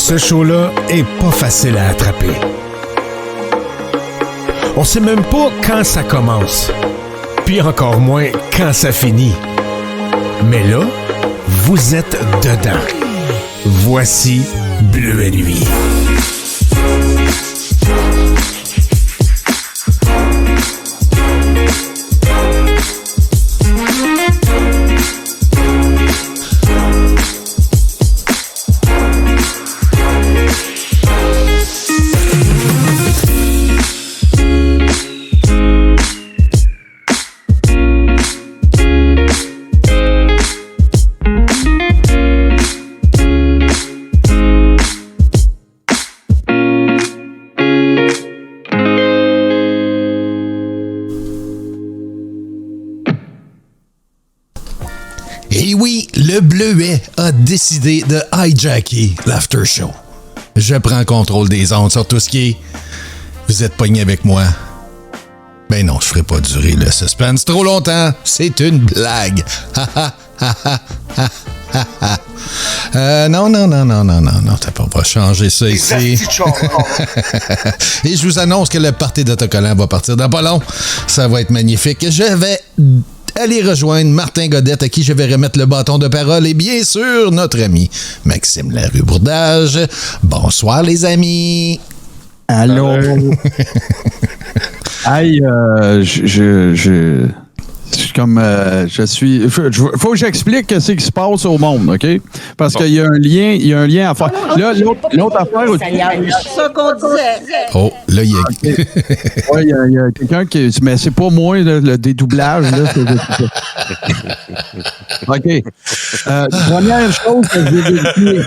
Ce show-là est pas facile à attraper. On sait même pas quand ça commence, puis encore moins quand ça finit. Mais là, vous êtes dedans. Voici Bleuet Nuit. Et oui, le Bleuet a décidé de hijacker l'after show. Je prends contrôle des ondes sur tout ce qui est... Vous êtes pognés avec moi? Ben non, je ferai pas durer le suspense trop longtemps. C'est une blague. Non, t'as pas changer ça ici. Et je vous annonce que le party d'autocollant va partir dans pas long. Ça va être magnifique. Je vais aller rejoindre Martin Godette, à qui je vais remettre le bâton de parole, et bien sûr, notre ami Maxime Larue-Bourdage. Bonsoir, les amis. Allô. Hey, je comme je suis. Faut que j'explique ce qui se passe au monde, OK? Parce qu'il y a un lien à faire. Là, l'autre affaire. C'est ça qu'on disait. Oh, là, il y a. Oui, il y a quelqu'un qui. Mais c'est pas moi, le dédoublage, là. OK. Première chose que je vais vérifier.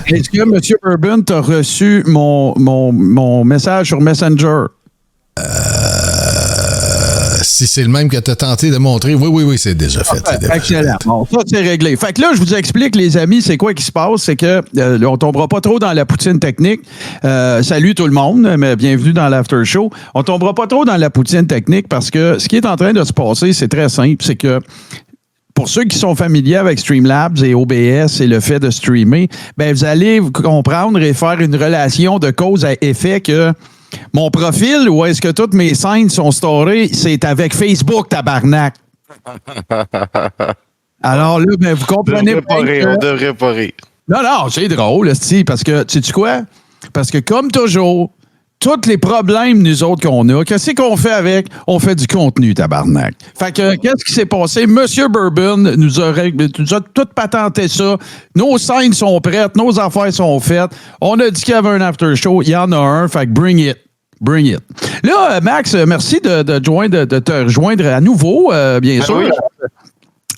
Est-ce que M. Urban t'a reçu mon message sur Messenger? Si c'est le même que tu as tenté de montrer, oui, c'est déjà fait. Excellent. Bon, ça, c'est réglé. Fait que là, je vous explique, les amis, c'est quoi qui se passe. C'est que on tombera pas trop dans la poutine technique. Salut tout le monde, mais bienvenue dans l'after show. On tombera pas trop dans la poutine technique parce que ce qui est en train de se passer, c'est très simple. C'est que pour ceux qui sont familiers avec Streamlabs et OBS et le fait de streamer, ben vous allez comprendre et faire une relation de cause à effet que mon profil, où est-ce que toutes mes scènes sont storées, c'est avec Facebook, tabarnak. Alors là, ben, vous comprenez pas. On devrait pas rire. Non, c'est drôle, parce que, sais-tu quoi? Parce que comme toujours, tous les problèmes, nous autres, qu'on a, qu'est-ce qu'on fait avec? On fait du contenu, tabarnak. Fait que, qu'est-ce qui s'est passé? Monsieur Bourbon nous a tout patenté ça. Nos scènes sont prêtes, nos affaires sont faites. On a dit qu'il y avait un after show. Il y en a un. Fait que bring it. Bring it. Là, Max, merci de te rejoindre à nouveau, bien sûr, oui.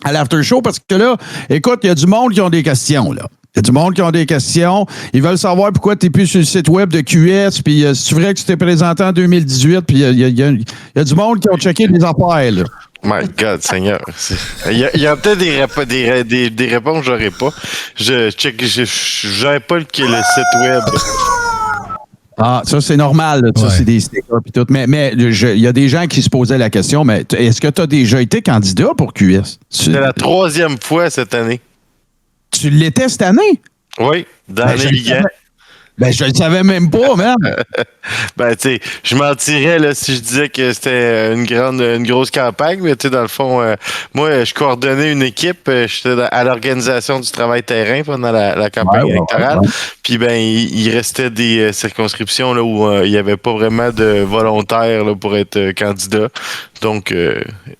à l'after show, parce que là, écoute, il y a du monde qui ont des questions, là. Il y a du monde qui ont des questions. Ils veulent savoir pourquoi tu n'es plus sur le site web de QS, puis c'est vrai que tu t'es présenté en 2018, puis il y a du monde qui ont checké des affaires, là. My God, Seigneur. Il y a peut-être des réponses que j'aurais pas. J'aurais pas le site web. Ah, ça, c'est normal. Là, ça, c'est des stickers et tout. Mais il y a des gens qui se posaient la question, mais est-ce que tu as déjà été candidat pour QS? C'est la 3e fois cette année. Tu l'étais cette année? Oui, dans les Ligue 1. Ben, je ne le savais même pas, man. Ben, tu sais, je mentirais là, si je disais que c'était une grosse campagne, mais tu sais, dans le fond, moi, je coordonnais une équipe, j'étais à l'organisation du travail terrain pendant la campagne électorale. Puis, ben, il restait des circonscriptions là, où il n'y avait pas vraiment de volontaires là, pour être candidat. Donc,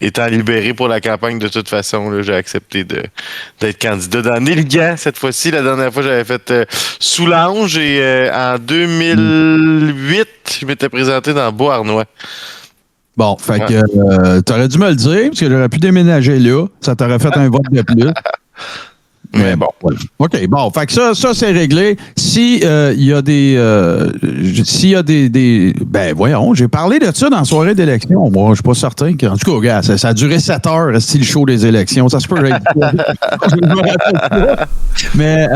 étant libéré pour la campagne, de toute façon, là, j'ai accepté d'être candidat dans Nelligan cette fois-ci. La dernière fois, j'avais fait Soulanges et en 2008, je m'étais présenté dans Beauharnois. Bon, fait que t'aurais dû me le dire, parce que j'aurais pu déménager là. Ça t'aurait fait un vote de plus. Mais bon, voilà. OK, bon, fait que ça c'est réglé. Si il y a s'il y a des ben voyons, j'ai parlé de ça dans la soirée d'élection. Moi, je suis pas certain que, en tout cas, regarde, ça a duré 7 heures, style show des élections. Ça se peut. Mais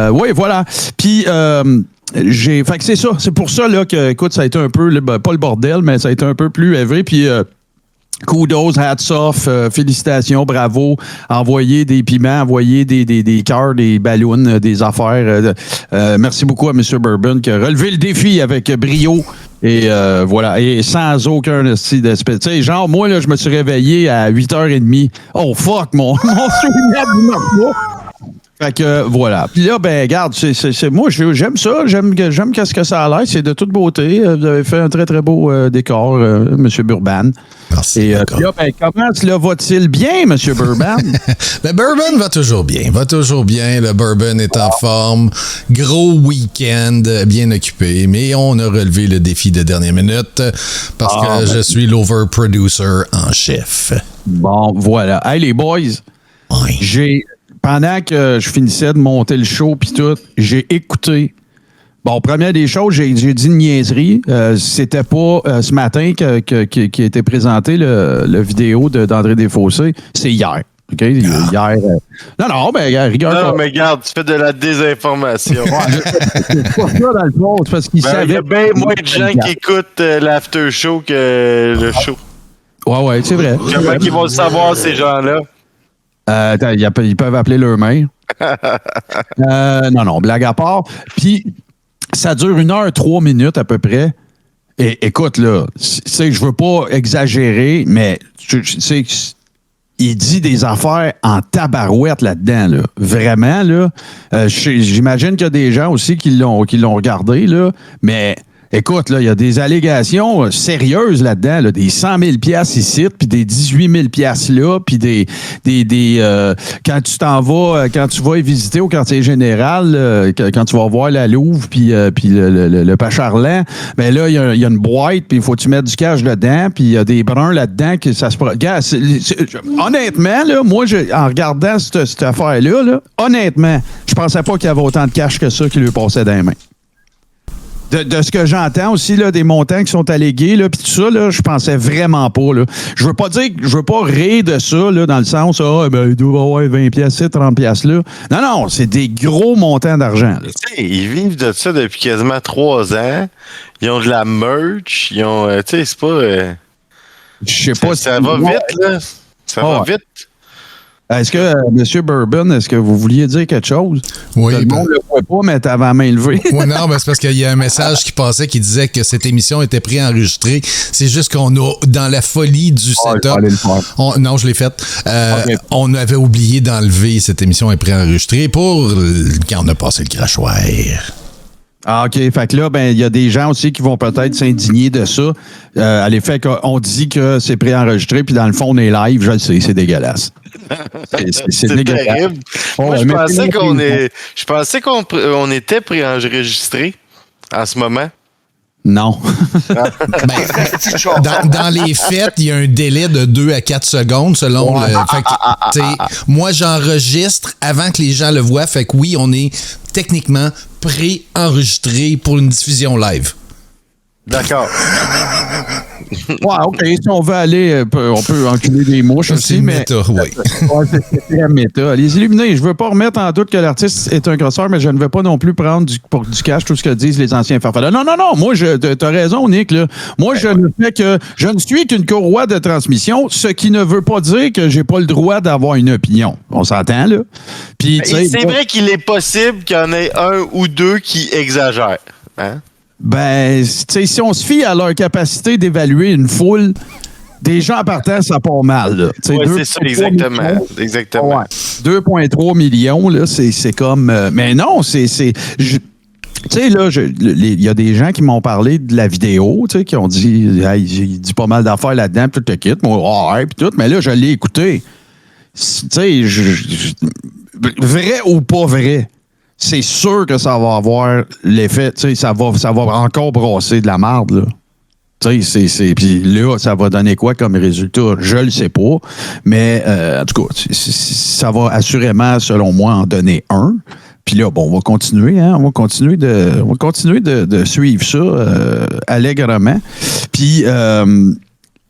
oui, voilà. Puis fait que c'est ça. C'est pour ça là que, écoute, ça a été un peu, pas le bordel, mais ça a été un peu plus élevé. Puis Kudos, hats off, félicitations, bravo. Envoyez des piments, envoyez des cœurs, des ballons, des affaires. Merci beaucoup à M. Bourbon qui a relevé le défi avec brio. Et voilà, et sans aucun style d'espèce. Tu sais, genre, moi, là, je me suis réveillé à 8h30. Oh, fuck, mon souvenir du marteau. Fait que, voilà. Puis là, ben, regarde, moi, j'aime ça. J'aime qu'est-ce que ça a l'air. C'est de toute beauté. Vous avez fait un très, très beau décor, M. Burban. Merci. Et puis là, ben, comment cela va-t-il bien, M. Burban? Le Bourbon va toujours bien. Le Bourbon est en forme. Gros week-end, bien occupé. Mais on a relevé le défi de dernière minute parce que je suis l'overproducer en chef. Bon, voilà. Hey, les boys, Oui. pendant que je finissais de monter le show puis tout, j'ai écouté. Bon, première des choses, j'ai dit une niaiserie. C'était pas ce matin qui a été présenté le vidéo d'André Desfossés. C'est hier. OK? Hier. Non, mais rigueur. Non, mais regarde, tu fais de la désinformation. C'est pas ça dans le fond. C'est parce qu'il savait. Il y a bien moins de gens qui écoutent l'after show que le show. Ouais, c'est vrai. Comment ils vont le savoir, ces gens-là? Ils peuvent appeler leur mère. Non, blague à part. Puis, ça dure 1h03 à peu près. Et écoute, là, je veux pas exagérer, mais il dit des affaires en tabarouette là-dedans, là. Vraiment, là. J'imagine qu'il y a des gens aussi qui l'ont regardé, là. Mais écoute, là, il y a des allégations sérieuses là-dedans, là, des 100 000 piastres ici, puis des 18 000 piastres là, puis des quand tu t'en vas, quand tu vas y visiter au quartier général, quand tu vas voir la Louve, puis le Pacharland, ben là, il y a une boîte, puis il faut que tu mettes du cash dedans, puis il y a des bruns là-dedans que ça se... Regarde, honnêtement, là, moi, en regardant cette affaire-là, là, honnêtement, je pensais pas qu'il y avait autant de cash que ça qui lui passait dans les mains. De ce que j'entends aussi, là, des montants qui sont allégués, là, puis tout ça, là, je pensais vraiment pas, là. Je veux pas rire de ça, là, dans le sens, il doit avoir 20 piastres, 30 piastres, là. Non, c'est des gros montants d'argent, là. Ils vivent de ça depuis quasiment 3 ans. Ils ont de la merch. Ils ont, tu sais, c'est pas... Je sais pas ça va vite, là. Ça va vite. Est-ce que, M. Bourbon, est-ce que vous vouliez dire quelque chose? Oui. Le monde ne le voit pas, mais t'avais la main levée. Oui, non, mais c'est parce qu'il y a un message qui passait qui disait que cette émission était préenregistrée. C'est juste qu'on a, dans la folie du setup... Non, je l'ai faite. Okay. On avait oublié d'enlever cette émission est préenregistrée pour quand on a passé le crachoir. Ah, OK. Fait que là, il y a des gens aussi qui vont peut-être s'indigner de ça. À l'effet qu'on dit que c'est préenregistré, puis dans le fond, on est live. Je le sais, c'est dégueulasse. C'est dégueulasse. Terrible. Moi, je pensais qu'on était préenregistré en ce moment. Non. Dans les fêtes, il y a un délai de 2 à 4 secondes selon le... Fait que, moi, j'enregistre avant que les gens le voient. Fait que oui, on est techniquement pré-enregistré pour une diffusion live. D'accord. Ouais, OK. Si on veut aller, on peut enculer des mouches aussi, mais... Méta, oui. Ouais, c'est très méta. Les illuminés, je veux pas remettre en doute que l'artiste est un crosseur, mais je ne veux pas non plus prendre pour du cash tout ce que disent les anciens farfadets. Non. Moi, t'as raison, Nick, là. Moi, je ne suis qu'une courroie de transmission, ce qui ne veut pas dire que j'ai pas le droit d'avoir une opinion. On s'entend, là? Puis, c'est vrai qu'il est possible qu'il y en ait un ou deux qui exagèrent. Hein? Si on se fie à leur capacité d'évaluer une foule, des gens en partant, ça part mal. Oui, c'est ça, exactement. 2,3 millions, là, c'est comme... mais non, tu sais, là, il y a des gens qui m'ont parlé de la vidéo, tu sais, qui ont dit, hey, il dit pas mal d'affaires là-dedans, puis tout le kit, moi, puis tout, mais là, je l'ai écouté. Tu sais, vrai ou pas vrai, c'est sûr que ça va avoir l'effet, tu sais, ça va encore brasser de la marde, là. Tu sais, puis là, ça va donner quoi comme résultat? Je le sais pas, mais en tout cas, ça va assurément, selon moi, en donner un. Puis là, bon, on va continuer, hein? On va continuer de suivre ça allègrement. Puis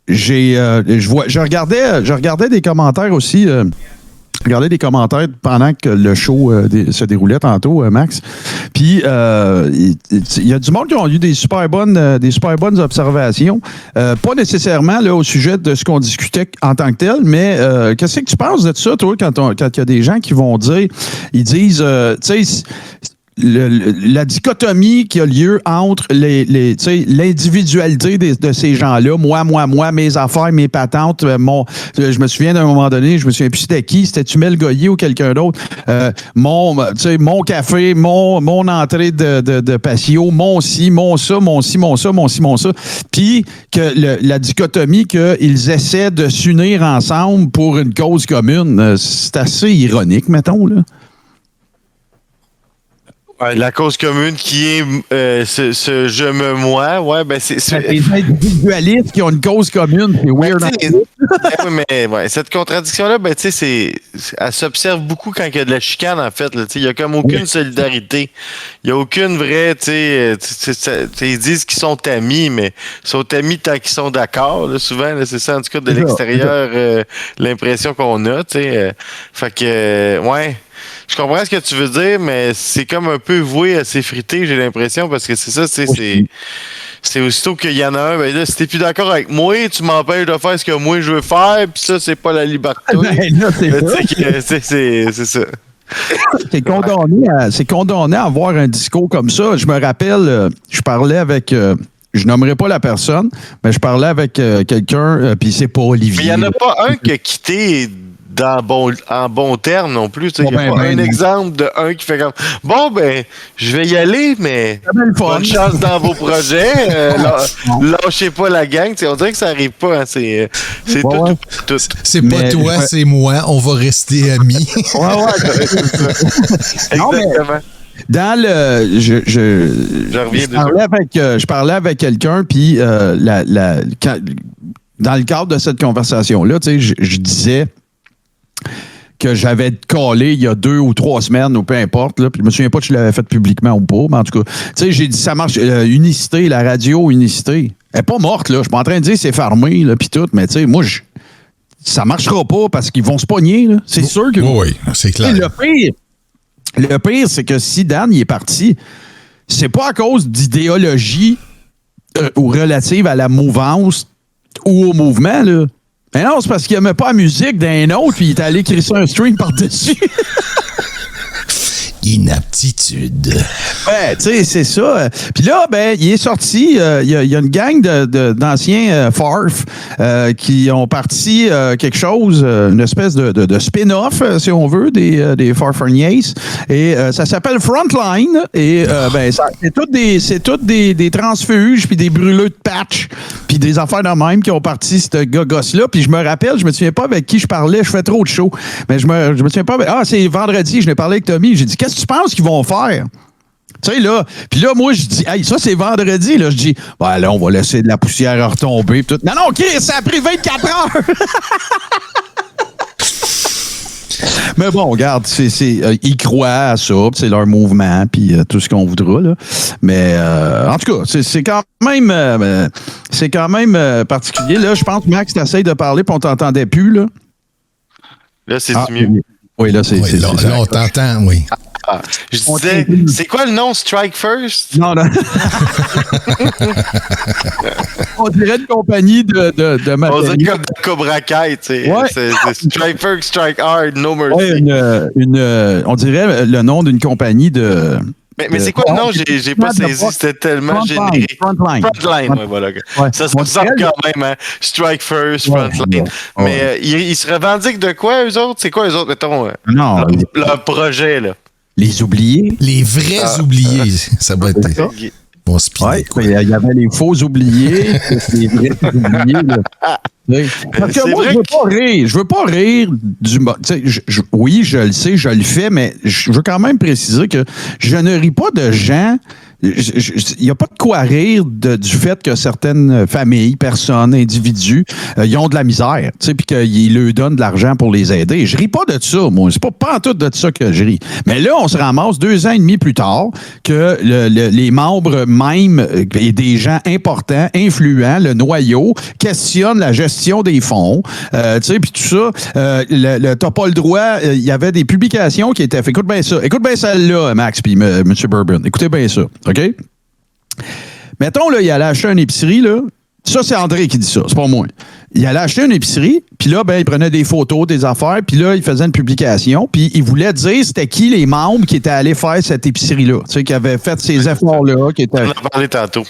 je regardais des commentaires aussi regardais des commentaires pendant que le show se déroulait tantôt, Max. Puis, il y a du monde qui ont eu des super bonnes observations. Pas nécessairement là, au sujet de ce qu'on discutait en tant que tel, mais qu'est-ce que tu penses de ça, toi, quand il y a des gens qui vont dire, ils disent, tu sais, la dichotomie qui a lieu entre l'individualité de ces gens-là, moi, mes affaires, mes patentes, je me souviens d'un moment donné, je me souviens plus c'était qui, c'était-tu Mel Goyer ou quelqu'un d'autre, mon café, mon entrée de patio, mon ci, mon ça, puis que la dichotomie qu'ils essaient de s'unir ensemble pour une cause commune, c'est assez ironique, mettons, là. Ouais, la cause commune qui est ce je me moi, ouais, ben c'est les individualistes qui ont une cause commune, c'est weird. Mais ouais, cette contradiction-là, ben tu sais, elle s'observe beaucoup quand il y a de la chicane, en fait. Il y a comme aucune solidarité. Il y a aucune vraie, tu sais, ils disent qu'ils sont amis, mais ils sont amis tant qu'ils sont d'accord. Là, souvent, là, c'est ça, en tout cas, de l'extérieur, l'impression qu'on a, tu sais. Fait que, ouais. Je comprends ce que tu veux dire, mais c'est comme un peu voué à s'effriter, j'ai l'impression, parce que c'est ça, c'est aussitôt qu'il y en a un, ben là, si t'es plus d'accord avec moi, tu m'empêches de faire ce que moi je veux faire, puis ça, c'est pas la liberté. Ben là, c'est ça. C'est condamné à avoir un discours comme ça. Je me rappelle, je parlais avec... je nommerai pas la personne, mais je parlais avec quelqu'un, puis c'est pas Olivier. Mais il n'y en a pas un qui a quitté en bon terme non plus. Il n'y a pas un exemple de un qui fait comme bon, ben, je vais y aller, mais bonne chance dans vos projets. Lâchez pas la gang. On dirait que ça n'arrive pas. Hein, c'est tout. C'est pas toi, c'est moi. On va rester amis. Exactement. Dans le. Je parlais avec quelqu'un, puis dans le cadre de cette conversation-là, je disais que j'avais collé il y a 2 ou 3 semaines, ou peu importe, là, puis je me souviens pas si je l'avais fait publiquement ou pas, mais en tout cas, j'ai dit ça marche, Unicité, la radio Unicité, elle est pas morte, là, je suis pas en train de dire c'est fermé, là, puis tout, mais tu sais, moi, ça marchera pas parce qu'ils vont se pogner, là, c'est sûr que... Oui, c'est clair. Le pire, c'est que si Dan il est parti, c'est pas à cause d'idéologie ou relative à la mouvance ou au mouvement, là. Mais non, c'est parce qu'il n'aimait pas la musique d'un autre, puis il est allé écrire ça un stream par-dessus. Inaptitude. Ouais, tu sais, c'est ça. Puis là, ben, il est sorti, il y a une gang d'anciens Farf qui ont parti quelque chose, une espèce de spin-off, si on veut, des Farfurniers. Et ça s'appelle Frontline. Et ben, c'est toutes des transfuges, puis des brûleux de patch, puis des affaires de même qui ont parti ce gosse-là. Puis je me rappelle, je me souviens pas avec qui je parlais, je fais trop de show. Mais je me souviens pas. C'est vendredi, je l'ai parlé avec Tommy. J'ai dit, qu'est-ce que tu penses qu'ils vont faire? Tu sais, là, puis là, moi, je dis, hey, ça, c'est vendredi, là. Je dis, ben là, on va laisser de la poussière retomber. Tout. Non, OK, ça a pris 24 heures! Mais bon, regarde, ils croient à ça, c'est leur mouvement, puis tout ce qu'on voudra, là. Mais, en tout cas, c'est quand même particulier. Là, je pense, Max, t'essayes de parler, puis on t'entendait plus, là. Là, c'est mieux. Oui, là, c'est là, on t'entend, oui. Je disais, c'est quoi le nom Strike First? Non. On dirait une compagnie de matériel. On dirait comme Cobra Kai, tu sais. Ouais. C'est Strike First, Strike Hard, No Mercy. Ouais, on dirait le nom d'une compagnie de... Mais c'est quoi le nom? J'ai pas saisi. C'était tellement générique. Frontline, ouais, voilà. Ouais. Ça se ressemble quand même, hein? Strike First, Frontline. Ouais. Mais ils se revendiquent de quoi, eux autres? C'est quoi, eux autres, mettons? Leur projet, là. Les oubliés. Les vrais oubliés. Ça va être... Bon, ouais, il y avait les faux oubliés, les vrais oubliés. Là. Parce que moi, je veux pas rire du... Oui, je le sais, je le fais, mais je veux quand même préciser que je ne ris pas de gens il n'y a pas de quoi rire du fait que certaines familles, personnes, individus, ils ont de la misère, tu sais, puis qu'ils leur donnent de l'argent pour les aider. Je ris pas de ça, moi. C'est pas en tout de ça que je ris. Mais là, on se ramasse 2 ans et demi plus tard que les membres même et des gens importants, influents, le noyau, questionnent la gestion des fonds, tu sais, puis tout ça. T'as pas le droit. Il y avait des publications qui étaient faites. Écoute bien ça. Écoute bien celle-là, Max, puis M. Bourbon. Écoutez bien ça. OK? Mettons, là, il allait acheter une épicerie, là. Ça, c'est André qui dit ça, c'est pas moi. Il allait acheter une épicerie, puis là, ben, il prenait des photos, des affaires, puis là, il faisait une publication, puis il voulait dire c'était qui les membres qui étaient allés faire cette épicerie-là, tu sais, qui avaient fait ces efforts-là. Qui étaient... On en a parlé tantôt.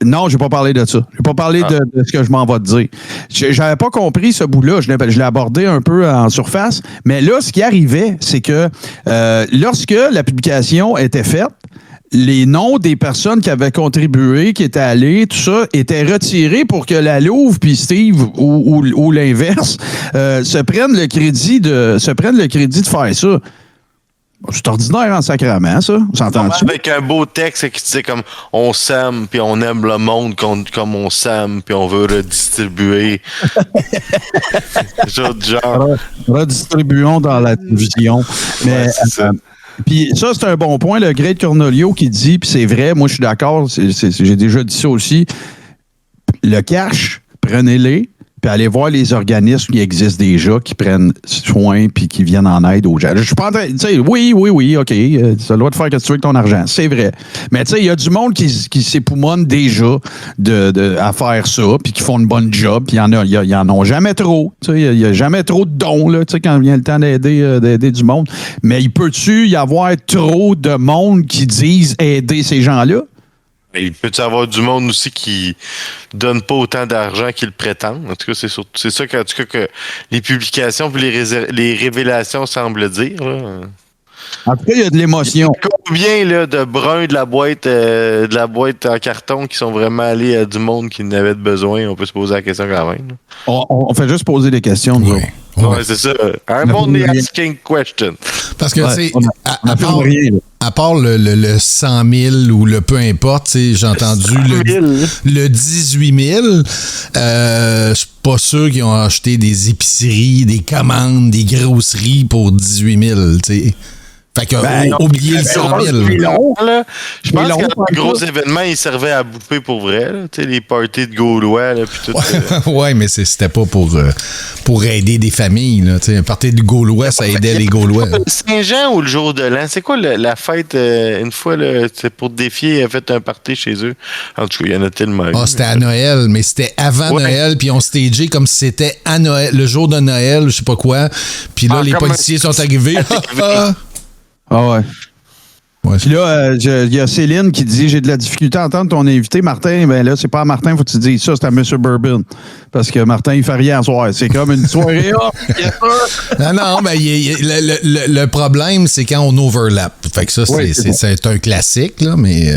Non, je n'ai pas parlé de ça. Je n'ai pas parlé de ce que je m'en vais te dire. J'avais pas compris ce bout-là. Je l'ai abordé un peu en surface. Mais là, ce qui arrivait, c'est que lorsque la publication était faite, les noms des personnes qui avaient contribué, qui étaient allées, tout ça, étaient retirés pour que la Louve puis Steve ou l'inverse se prennent le crédit de faire ça. C'est ordinaire en sacrament, ça. On s'entend-tu? Avec un beau texte qui disait comme on s'aime puis on aime le monde comme on s'aime puis on veut redistribuer. genre. Redistribuons dans la division. Mais puis ça, c'est un bon point, le Great Cornelio qui dit, puis c'est vrai, moi je suis d'accord, j'ai déjà dit ça aussi, le cash, prenez-les, puis allez voir les organismes qui existent déjà, qui prennent soin puis qui viennent en aide aux gens. Je suis pas en train, tu sais, oui, OK, ça a le droit de faire ce que tu veux avec ton argent, c'est vrai. Mais tu sais, il y a du monde qui s'époumonne déjà à faire ça, puis qui font une bonne job, puis il y en a jamais trop. Tu sais, il y a jamais trop de dons, là, tu sais, quand vient le temps d'aider du monde. Mais il peut-tu y avoir trop de monde qui disent aider ces gens-là? Il peut y avoir du monde aussi qui donne pas autant d'argent qu'ils le prétendent. En tout cas, c'est ça que les publications et les révélations semblent dire. Là. En tout cas, il y a de l'émotion. Combien là, de bruns de la boîte en carton qui sont vraiment allés à du monde qui n'avait de besoin? On peut se poser la question quand même. On fait juste poser des questions, nous autres. Ouais, c'est ça. I'm only asking questions. Parce que, tu sais, à part le 100 000 ou le peu importe, j'ai entendu le 18 000, je suis pas sûr qu'ils ont acheté des épiceries, des commandes, des grosseries pour 18 000, tu sais. Fait que, oubliez le 100 000. Je pense que le gros événement, il servait à bouffer pour vrai. Tu sais, les parties de Gaulois, là, puis tout. Ouais, mais c'était pas pour aider des familles, là. Tu sais, un party de Gaulois, ça aidait les Gaulois. Saint-Jean ou le jour de l'an? C'est quoi la fête, une fois, là, pour défier, a fait un party chez eux? En tout cas, il y en a tellement. C'était à Noël, mais c'était avant Noël, puis on stageait comme si c'était à Noël, le jour de Noël, je sais pas quoi. Puis là, les policiers sont arrivés. Ah ouais. Puis là, il y a Céline qui dit « J'ai de la difficulté à entendre ton invité, Martin. » Ben là, c'est pas à Martin, faut que tu dises ça, c'est à M. Bourbon. Parce que Martin, il fait rien à soir. C'est comme une soirée. Non, mais le problème, c'est quand on overlap. Fait que ça, c'est un classique, là, mais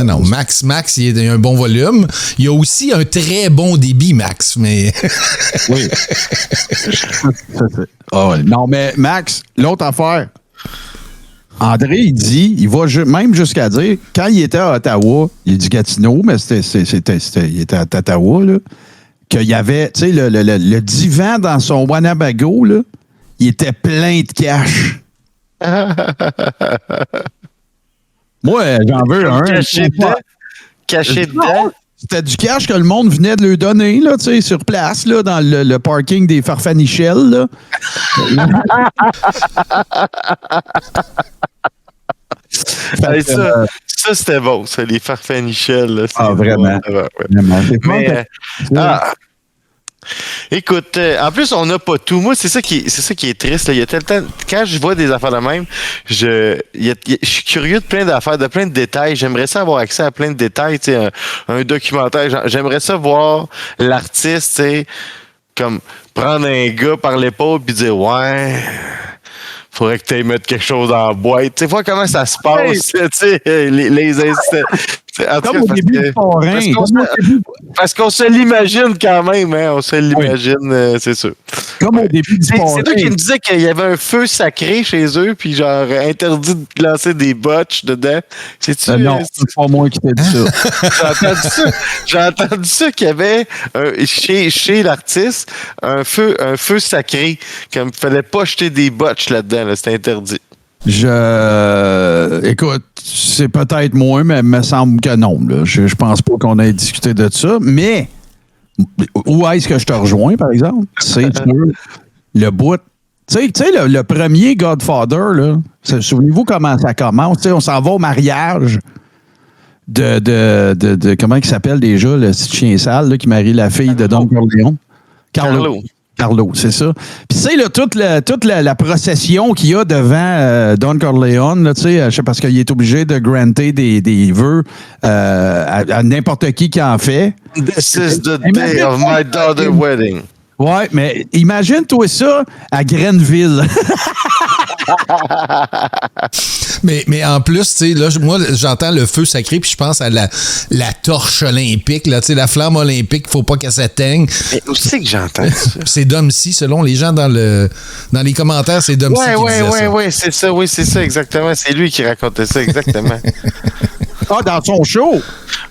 non, Max, il y a un bon volume. Il y a aussi un très bon débit, Max, mais... Oui. Non, mais Max, l'autre affaire... André, il dit, il va même jusqu'à dire, quand il était à Ottawa, il dit Gatineau, mais il était à Ottawa, là, qu'il y avait, tu sais, le divan dans son Winnebago, là, il était plein de cash. Moi, j'en veux un. Caché dedans. C'était du cash que le monde venait de lui donner, là, tu sais, sur place, là, dans le parking des Farfanichel, là. Ça, c'était bon, ça, les Farfanichel. Vraiment. Mais, écoute, en plus, on n'a pas tout. Moi, c'est ça qui est triste. Là. Il y a quand je vois des affaires de même, je suis curieux de plein d'affaires, de plein de détails. J'aimerais ça avoir accès à plein de détails, tu sais, un documentaire. J'aimerais ça voir l'artiste, tu sais, comme prendre un gars par l'épaule puis dire ouais. Faudrait que tu ailles mettre quelque chose dans la boîte. Tu sais, voir comment ça se passe, tu sais, les instants. Comme au début du forain. Parce qu'on se l'imagine quand même, hein. On se l'imagine, c'est sûr. Comme au début du C'est toi qui party. me disais qu'il y avait un feu sacré chez eux, puis genre interdit de lancer des botches dedans. C'est-tu? Non, c'est pas moi qui t'ai dit ça. J'ai entendu ça qu'il y avait chez l'artiste un feu sacré, comme il fallait pas jeter des botches là-dedans, là, c'était interdit. Écoute, c'est peut-être moi, mais il me semble que non. Là. Je pense pas qu'on ait discuté de ça. Mais où est-ce que je te rejoins, par exemple? C'est sur le bout. Tu sais, le premier Godfather, là, souvenez-vous comment ça commence? T'sais, on s'en va au mariage de comment il s'appelle déjà, le petit chien sale là, qui marie la fille de Don Corleone? Carlo, c'est ça. Puis, tu sais, là, toute la procession qu'il y a devant Don Corleone, là, tu sais, parce qu'il est obligé de granter des vœux à n'importe qui en fait. This is the day of my daughter's wedding. Ouais, mais imagine-toi ça à Grenville. Mais en plus, tu sais, là, moi, j'entends le feu sacré, puis je pense à la torche olympique, là, tu sais, la flamme olympique, faut pas qu'elle s'éteigne. Mais où c'est que j'entends ça? C'est Domcy, selon les gens dans les commentaires, c'est Domcy qui disait ça. Oui, c'est ça, exactement. C'est lui qui racontait ça, exactement. Ah, dans son show?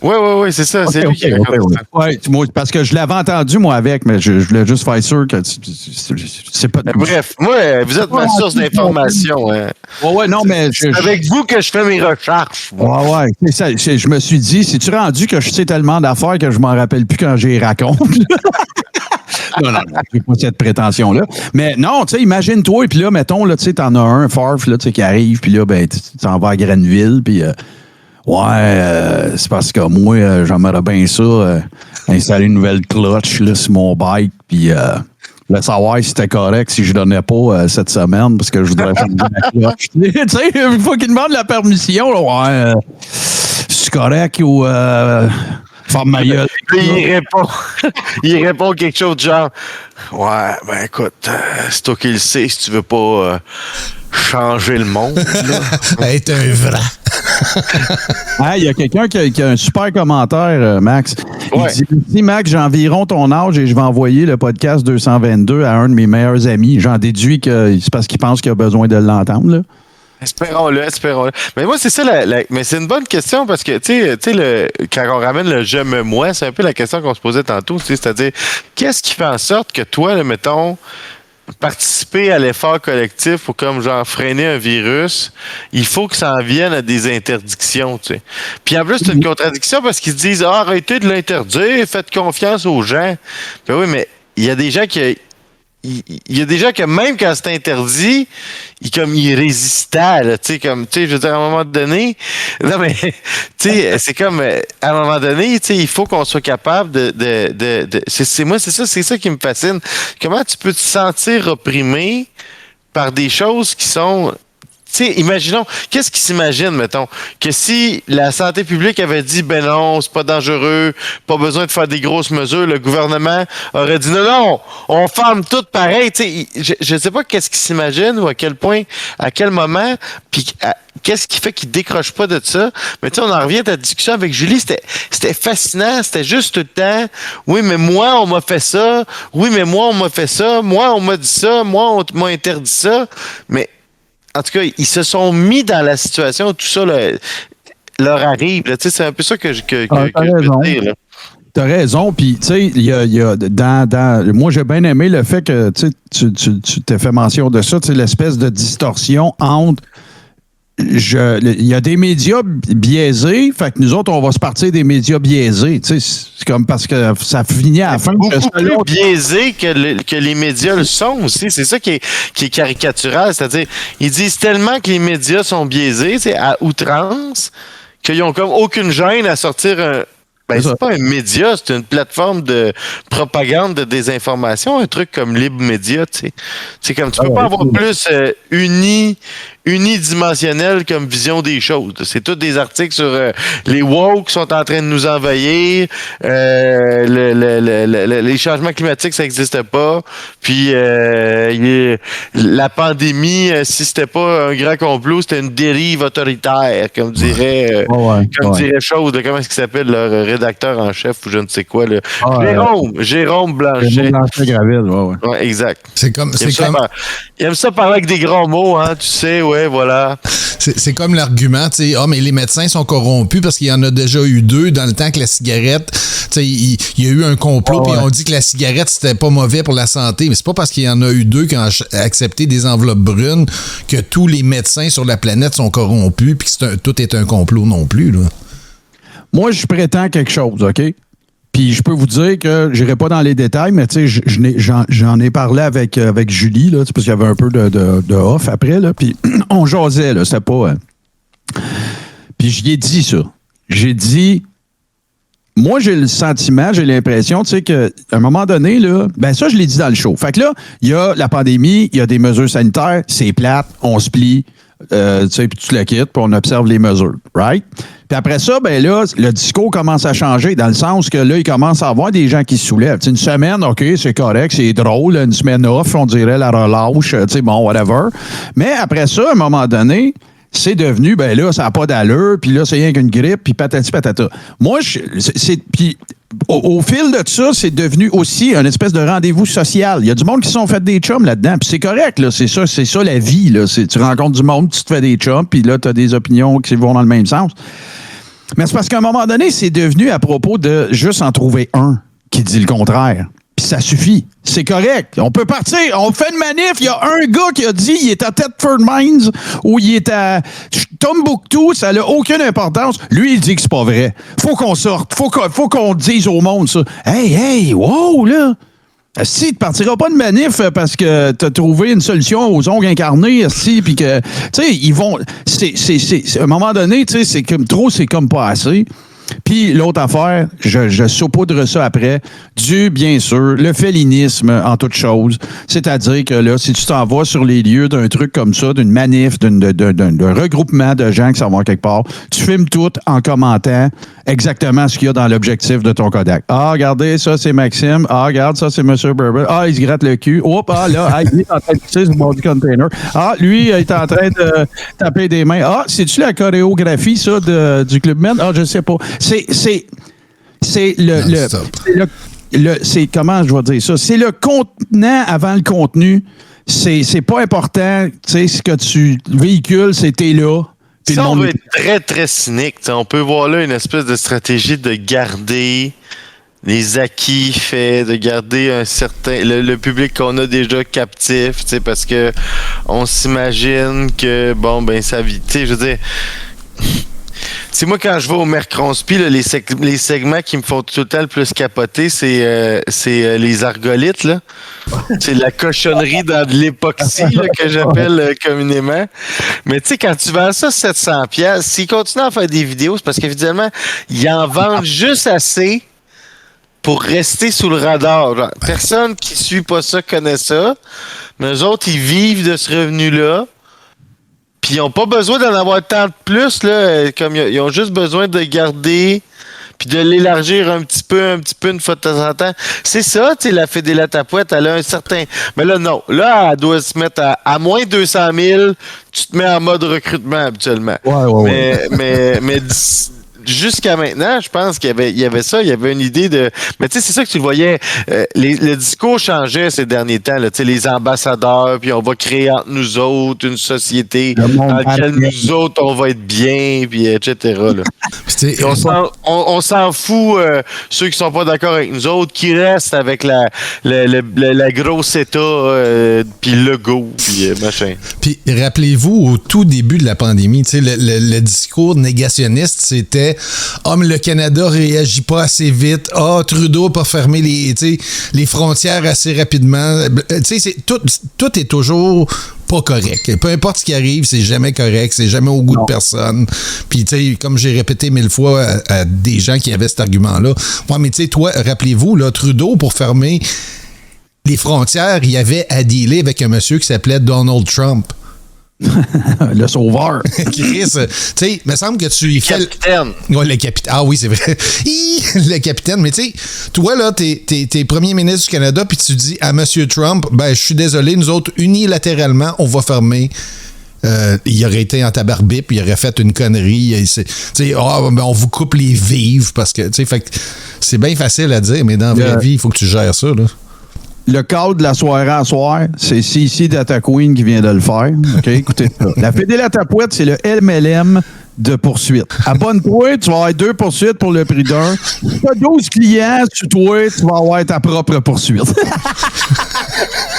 Oui, c'est ça, c'est lui qui racontait ça. Ouais, moi, parce que je l'avais entendu, moi, avec, mais je voulais juste faire sûr que c'est pas... Mais bref, moi, vous êtes ma source d'information. Hein. Ouais, non, mais... C'est avec vous que je fais mes recherches. Ouais. C'est ça, je me suis dit, c'est-tu rendu que je sais tellement d'affaires que je m'en rappelle plus quand j'y raconte? Non, j'ai pas cette prétention-là. Mais non, tu sais, imagine-toi, et puis là, mettons, là, tu sais, t'en as un, Farf, là, tu sais, qui arrive, puis là, ben, tu t'en vas à Grenville, puis... c'est parce que moi, j'aimerais bien ça, installer une nouvelle clutch là, sur mon bike, puis le savoir si c'était correct si je donnais pas cette semaine, parce que je voudrais changer ma clutch. Tu sais, il faut qu'il demande la permission. Là, c'est correct ou faire ma gueule. Il répond quelque chose de genre ouais, ben écoute, c'est toi qui le sais si tu veux pas changer le monde. Être un vrai. Il y a quelqu'un qui a un super commentaire, Max. Ouais. Il dit si Max, j'ai environ ton âge et je vais envoyer le podcast 222 à un de mes meilleurs amis. J'en déduis que c'est parce qu'il pense qu'il a besoin de l'entendre. Là. Espérons-le. Mais moi, c'est ça, mais c'est une bonne question parce que, tu sais, quand on ramène le je me moi, c'est un peu la question qu'on se posait tantôt, c'est-à-dire, qu'est-ce qui fait en sorte que toi, là, mettons, participer à l'effort collectif pour comme genre freiner un virus, il faut que ça en vienne à des interdictions, tu sais. Puis en plus, c'est une contradiction parce qu'ils se disent arrêtez de l'interdire, faites confiance aux gens. Ben oui, mais il y a des gens qui même quand c'est interdit, ils résistaient, là, tu sais, comme, tu sais, je veux dire, à un moment donné, non, mais, tu sais, c'est comme, à un moment donné, tu sais, il faut qu'on soit capable c'est ça qui me fascine. Comment tu peux te sentir opprimé par des choses qui sont... Tu sais, imaginons, qu'est-ce qu'ils s'imaginent, mettons, que si la santé publique avait dit, ben non, c'est pas dangereux, pas besoin de faire des grosses mesures, le gouvernement aurait dit, non, on ferme tout pareil. Tu sais, je sais pas qu'est-ce qu'ils s'imaginent ou à quel point, à quel moment, puis qu'est-ce qui fait qu'ils décrochent pas de ça. Mais tu sais, on en revient à ta discussion avec Julie, c'était fascinant, c'était juste tout le temps, oui, mais moi, on m'a fait ça, oui, mais moi, on m'a fait ça, moi, on m'a dit ça, moi, on m'a interdit ça, mais en tout cas, ils se sont mis dans la situation où tout ça leur arrive. Tu sais, c'est un peu ça que je veux dire. Là. T'as raison. Puis, tu sais, il y a moi, j'ai bien aimé le fait que tu t'es fait mention de ça, tu sais, l'espèce de distorsion entre il y a des médias biaisés, fait que nous autres, on va se partir des médias biaisés. Tu sais, c'est comme parce que ça finit à la fin. Beaucoup plus biaisés que les médias le sont aussi. C'est ça qui est caricatural. C'est-à-dire, ils disent tellement que les médias sont biaisés, à outrance, qu'ils n'ont comme aucune gêne à sortir un... Ben, c'est pas un média, c'est une plateforme de propagande, de désinformation, un truc comme Libre Média, tu sais. C'est comme, tu peux pas avoir plus uni unidimensionnelle comme vision des choses. C'est tous des articles sur les woke sont en train de nous envahir, les changements climatiques, ça n'existe pas, puis la pandémie, si c'était pas un grand complot, c'était une dérive autoritaire, comme dirait Chose, comment est-ce qu'il s'appelle, leur rédacteur en chef ou je ne sais quoi, là. Jérôme Blanchet. Ouais, exact. Il aime ça parler avec des grands mots, hein, tu sais, ouais, voilà. C'est comme l'argument, tu sais, mais les médecins sont corrompus parce qu'il y en a déjà eu 2 dans le temps que la cigarette, tu sais, il y a eu un complot, puis on dit que la cigarette, c'était pas mauvais pour la santé, mais c'est pas parce qu'il y en a eu 2 qui ont accepté des enveloppes brunes que tous les médecins sur la planète sont corrompus, puis que tout est un complot non plus, là. Moi, je prétends quelque chose, OK? Puis je peux vous dire que j'irai pas dans les détails, mais tu sais, j'en ai parlé avec Julie, là, parce qu'il y avait un peu de off après, là, puis on jasait, là, c'était pas... Puis j'y ai dit ça. J'ai dit... Moi, j'ai le sentiment, j'ai l'impression, tu sais, qu'à un moment donné, là, ben ça, je l'ai dit dans le show. Fait que là, il y a la pandémie, il y a des mesures sanitaires, c'est plate, on se plie, tu sais, puis tu le quittes, puis on observe les mesures, right? Puis après ça, ben là, le discours commence à changer, dans le sens que là, il commence à avoir des gens qui se soulèvent. T'sais, une semaine, OK, c'est correct, c'est drôle, une semaine off, on dirait la relâche, tu sais, bon, whatever. Mais après ça, à un moment donné, c'est devenu, ben là, ça n'a pas d'allure, puis là, c'est rien qu'une grippe, puis patati patata. Moi, puis au fil de ça, c'est devenu aussi une espèce de rendez-vous social. Il y a du monde qui se sont fait des chums là-dedans, puis c'est correct, là, c'est ça la vie, là. Tu rencontres du monde, tu te fais des chums, puis là, tu as des opinions qui vont dans le même sens. Mais c'est parce qu'à un moment donné, c'est devenu à propos de juste en trouver un qui dit le contraire. Puis ça suffit. C'est correct. On peut partir. On fait une manif. Il y a un gars qui a dit il est à Thetford Mines ou il est à Tombouctou. Ça n'a aucune importance. Lui, il dit que c'est pas vrai. Faut qu'on sorte. Faut qu'on dise au monde ça. Hey, wow, là. Si, tu partiras pas de manif parce que tu as trouvé une solution aux ongles incarnés, si, puis que, tu sais, ils vont. À un moment donné, tu sais, c'est comme trop, c'est comme pas assez. Puis l'autre affaire, je saupoudre ça après, bien sûr, le félinisme en toute chose. C'est-à-dire que là, si tu t'en vas sur les lieux d'un truc comme ça, d'une manif, d'un regroupement de gens qui s'en vont quelque part, tu filmes tout en commentant exactement ce qu'il y a dans l'objectif de ton Kodak. Ah, regardez, ça, c'est Maxime. Ah, regarde, ça, c'est M. Berber. Ah, il se gratte le cul. Hop, là, il est en train de pisser sur le bord du container. Ah, lui, il est en train de taper des mains. Ah, c'est-tu la chorégraphie, ça, du Club Med? Ah, je sais pas. C'est comment je vais dire ça? C'est le contenant avant le contenu. C'est pas important. Tu sais, ce que tu véhicules, c'était là. Si on veut être très, très cynique, on peut voir là une espèce de stratégie de garder les acquis faits, de garder un certain le public qu'on a déjà captif, parce que on s'imagine que ça vit. Je veux dire. C'est moi, quand je vais au Mercronspi, là, les segments qui me font tout le temps le plus capoter, c'est les argolites, là. C'est la cochonnerie dans de l'époxy, là, que j'appelle communément. Mais tu sais, quand tu vends ça 700$, s'ils continuent à faire des vidéos, c'est parce qu'évidemment, ils en vendent juste assez pour rester sous le radar. Genre, personne qui suit pas ça connaît ça. Mais eux autres, ils vivent de ce revenu-là. Puis ils n'ont pas besoin d'en avoir tant de plus, là, comme ils ont juste besoin de garder puis de l'élargir un petit peu une fois de temps en temps. C'est ça, tu sais, la Fédé Latapouette, elle a un certain... Mais là, non. Là, elle doit se mettre à moins 200 000, tu te mets en mode recrutement habituellement. Ouais. Mais jusqu'à maintenant, je pense qu'il y avait ça, il y avait une idée de... Mais tu sais, c'est ça que tu le voyais. Le discours changeait ces derniers temps. Tu sais, les ambassadeurs, puis on va créer entre nous autres une société dans laquelle nous autres, on va être bien, puis etc. Là. Puis on s'en fout, ceux qui sont pas d'accord avec nous autres, qui restent avec la grosse état, puis le go, puis machin. Puis rappelez-vous, au tout début de la pandémie, tu sais, le discours négationniste, c'était mais le Canada réagit pas assez vite. Trudeau n'a pas fermé les frontières assez rapidement. Tu sais, tout est toujours pas correct. Peu importe ce qui arrive, c'est jamais correct, c'est jamais au goût de personne. Puis, tu sais, comme j'ai répété 1000 fois à des gens qui avaient cet argument-là, mais tu sais, toi, rappelez-vous, là, Trudeau, pour fermer les frontières, il y avait à dealer avec un monsieur qui s'appelait Donald Trump. Le sauveur. Chris, tu sais, il me semble que tu y fais... Capitaine. Ouais, le capitaine. Ah oui, c'est vrai. Le capitaine. Mais tu sais, toi, là, t'es premier ministre du Canada, puis tu dis à M. Trump, ben, je suis désolé, nous autres, unilatéralement, on va fermer. Il aurait été en tabarbip, il aurait fait une connerie. Ben, on vous coupe les vives parce que, tu sais, fait que c'est bien facile à dire, mais dans la vraie vie, il faut que tu gères ça, là. Le cadre de la soirée à soir, c'est CC Data Queen qui vient de le faire. OK, écoutez ça. La Fédélatapouette, c'est le MLM de poursuite. Abonne-toi, tu vas avoir 2 poursuites pour le prix d'un. Si tu as 12 clients sur toi, tu vas avoir ta propre poursuite.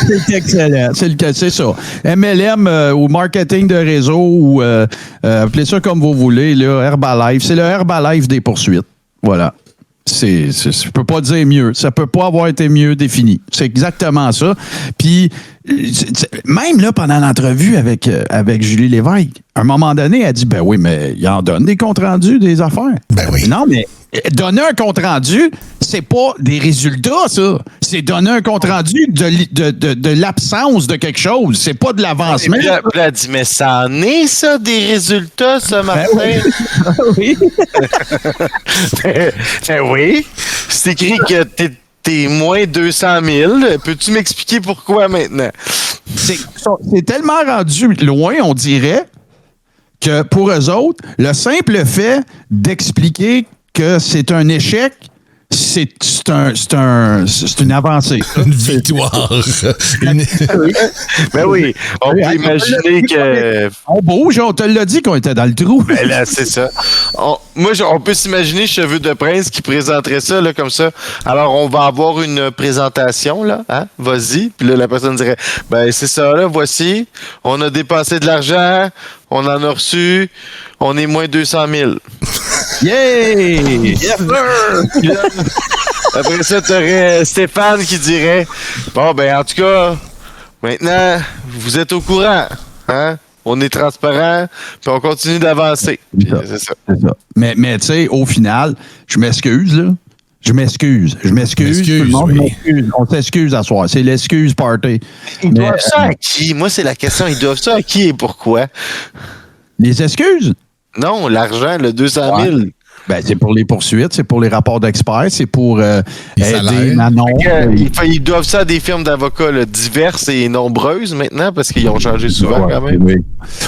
C'est excellent. C'est ça. MLM ou marketing de réseau ou appelez ça comme vous voulez, là, Herbalife. C'est le Herbalife des poursuites. Voilà. Je peux pas dire mieux. Ça peut pas avoir été mieux défini. C'est exactement ça. Puis, même là, pendant l'entrevue avec Julie Lévesque, à un moment donné, elle dit, ben oui, mais il en donne des comptes rendus des affaires. Ben oui. Non, mais donner un compte rendu, c'est pas des résultats, ça. C'est donner un compte rendu de l'absence de quelque chose. C'est pas de l'avancement. Puis elle a dit, mais ça en est, ça, des résultats, ça, Martin? Oui. Ben oui. C'est écrit que t'es moins 200 000. Peux-tu m'expliquer pourquoi maintenant? C'est tellement rendu loin, on dirait, que pour eux autres, le simple fait d'expliquer que c'est un échec, c'est une avancée. Une victoire. Ben oui, on peut imaginer que... On bouge, on te l'a dit qu'on était dans le trou. Ben là, c'est ça. On peut s'imaginer Cheveux de Prince qui présenterait ça là, comme ça. Alors, on va avoir une présentation, là. Hein? Vas-y. Puis là, la personne dirait, ben c'est ça, là, voici. On a dépensé de l'argent. On en a reçu. On est moins 200 000. Yeah! Yes, sir! Après ça, tu aurais Stéphane qui dirait, bon, ben en tout cas, maintenant, vous êtes au courant. Hein? On est transparent, puis on continue d'avancer. C'est ça. Mais tu sais, au final, je m'excuse, là. Je m'excuse. Tout le monde m'excuse. On s'excuse à soir. C'est l'excuse party. Ils doivent ça à qui? Moi, c'est la question. Ils doivent ça à qui et pourquoi? Les excuses? Non, l'argent, le 200 000. Ouais. Ben, c'est pour les poursuites, c'est pour les rapports d'experts, c'est pour aider Manon. Ils doivent ça à des firmes d'avocats là, diverses et nombreuses maintenant parce qu'ils ont changé souvent quand même. Oui.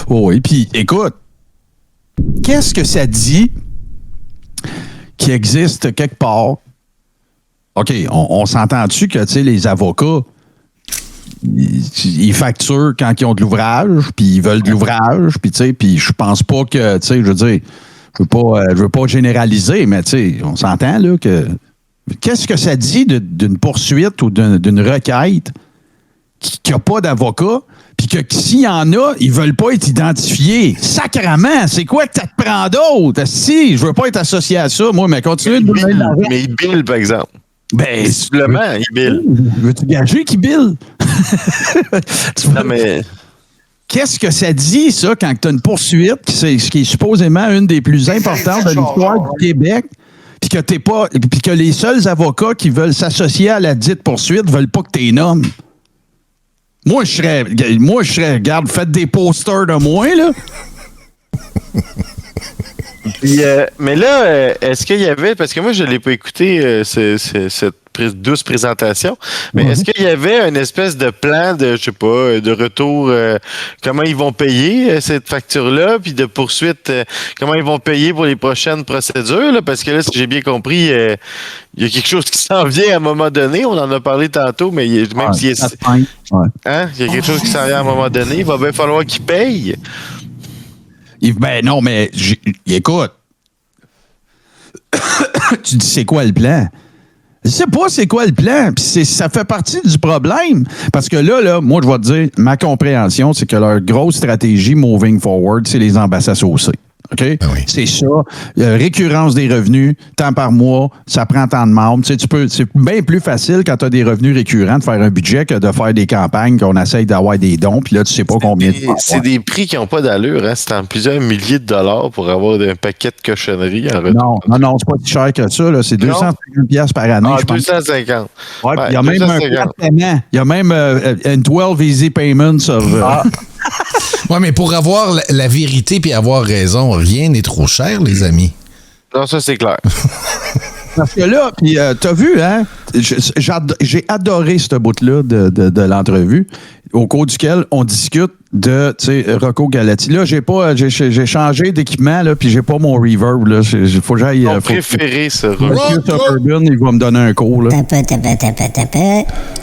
Oh, et puis, écoute, qu'est-ce que ça dit qui existe quelque part? OK, on s'entend-tu que, tu sais, les avocats, ils facturent quand ils ont de l'ouvrage, puis ils veulent de l'ouvrage, puis, tu sais, puis je pense pas que, tu sais, je veux dire, je veux pas généraliser, mais, tu sais, on s'entend, là, que... Qu'est-ce que ça dit d'une poursuite ou d'une requête qui n'a pas d'avocat, puis que s'il y en a, ils veulent pas être identifiés? Sacrement, c'est quoi que ça te prend d'autre? Si, je veux pas être associé à ça, moi, mais continue de donner de l'argent. Mais ils billent, par exemple. Ben, simplement, ils billent. Veux-tu gager qu'ils billent? Non, mais... Qu'est-ce que ça dit, ça, quand tu as une poursuite, qui est supposément une des plus importantes de l'histoire du Québec, puis que les seuls avocats qui veulent s'associer à la dite poursuite veulent pas que tu les nommes? Moi, je serais, regarde, faites des posters de moi, là. Puis, mais là, est-ce qu'il y avait, parce que moi, je ne l'ai pas écouté, cette douce présentation, mais est-ce qu'il y avait une espèce de plan de, je sais pas, de retour, comment ils vont payer cette facture-là, puis de poursuite, comment ils vont payer pour les prochaines procédures, là, parce que là, si j'ai bien compris, il y a quelque chose qui s'en vient à un moment donné, on en a parlé tantôt, mais même s'il y a... Hein? Il y a quelque chose qui s'en vient à un moment donné, il va bien falloir qu'ils payent. Ben non, mais écoute, tu dis c'est quoi le plan? Je sais pas c'est quoi le plan, puis ça fait partie du problème. Parce que là, moi, je vais te dire, ma compréhension, c'est que leur grosse stratégie moving forward, c'est les ambassades saucées. OK? Ben oui. C'est ça. Récurrence des revenus, tant par mois, ça prend tant de membres. Tu sais, c'est bien plus facile quand tu as des revenus récurrents de faire un budget que de faire des campagnes qu'on essaye d'avoir des dons, puis là, tu sais pas combien c'est des prix qui n'ont pas d'allure. Hein? C'est en plusieurs milliers de dollars pour avoir un paquet de cochonneries en retour. Non, c'est pas si cher que ça. Là. C'est 250$ par année. Ah, 250. Ouais, il y a même un plan de paiement. Il y a même une 12 easy payments of... Ouais, mais pour avoir la vérité puis avoir raison, rien n'est trop cher, les amis. Non, ça, c'est clair. Parce que là, puis t'as vu, hein? J'ai adoré ce bout-là de l'entrevue, au cours duquel on discute de, tu sais, Rocco Galati. Là, j'ai changé d'équipement, là, puis j'ai pas mon reverb, là. Faut que j'aille... Mon préféré, ça. Monsieur Suburban, il va me donner un cours, là.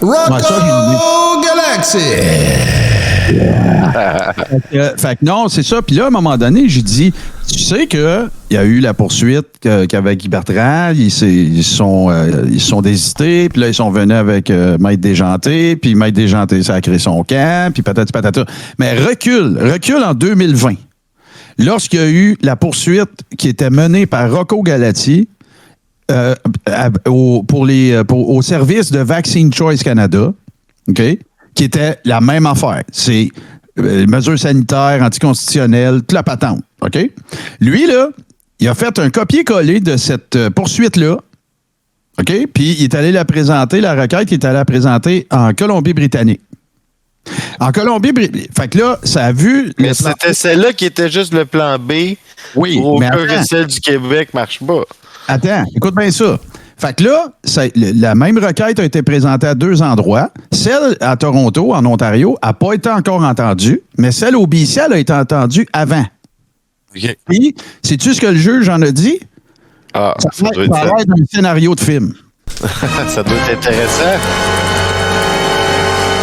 Rocco Galaxy! Fait que non, c'est ça. Puis là, à un moment donné, j'ai dit, tu sais que il y a eu la poursuite qu'avec Guy Bertrand, ils sont désistés, puis là, ils sont venus avec Maître Desjanté, puis Maître Desjanté, ça a créé son camp, puis patati patata. Mais recule en 2020. Lorsqu'il y a eu la poursuite qui était menée par Rocco Galati au service de Vaccine Choice Canada, OK? Qui était la même affaire. C'est mesures sanitaires, anticonstitutionnelles, toute la patente. OK? Lui, là, il a fait un copier-coller de cette poursuite-là. OK? Puis il est allé la présenter, la requête, il est allé la présenter en Colombie-Britannique. En Colombie-Britannique. Fait que là, ça a vu... Mais c'était celle-là qui était juste le plan B. Oui, pour mais que celle du Québec marche pas. Attends, écoute bien ça. Fait que là, la même requête a été présentée à 2 endroits. Celle à Toronto, en Ontario, n'a pas été encore entendue, mais celle au BC, elle a été entendue avant. OK. Puis, sais-tu ce que le juge en a dit? Ah, ça doit a l'air d'un scénario de film. Ça doit être intéressant.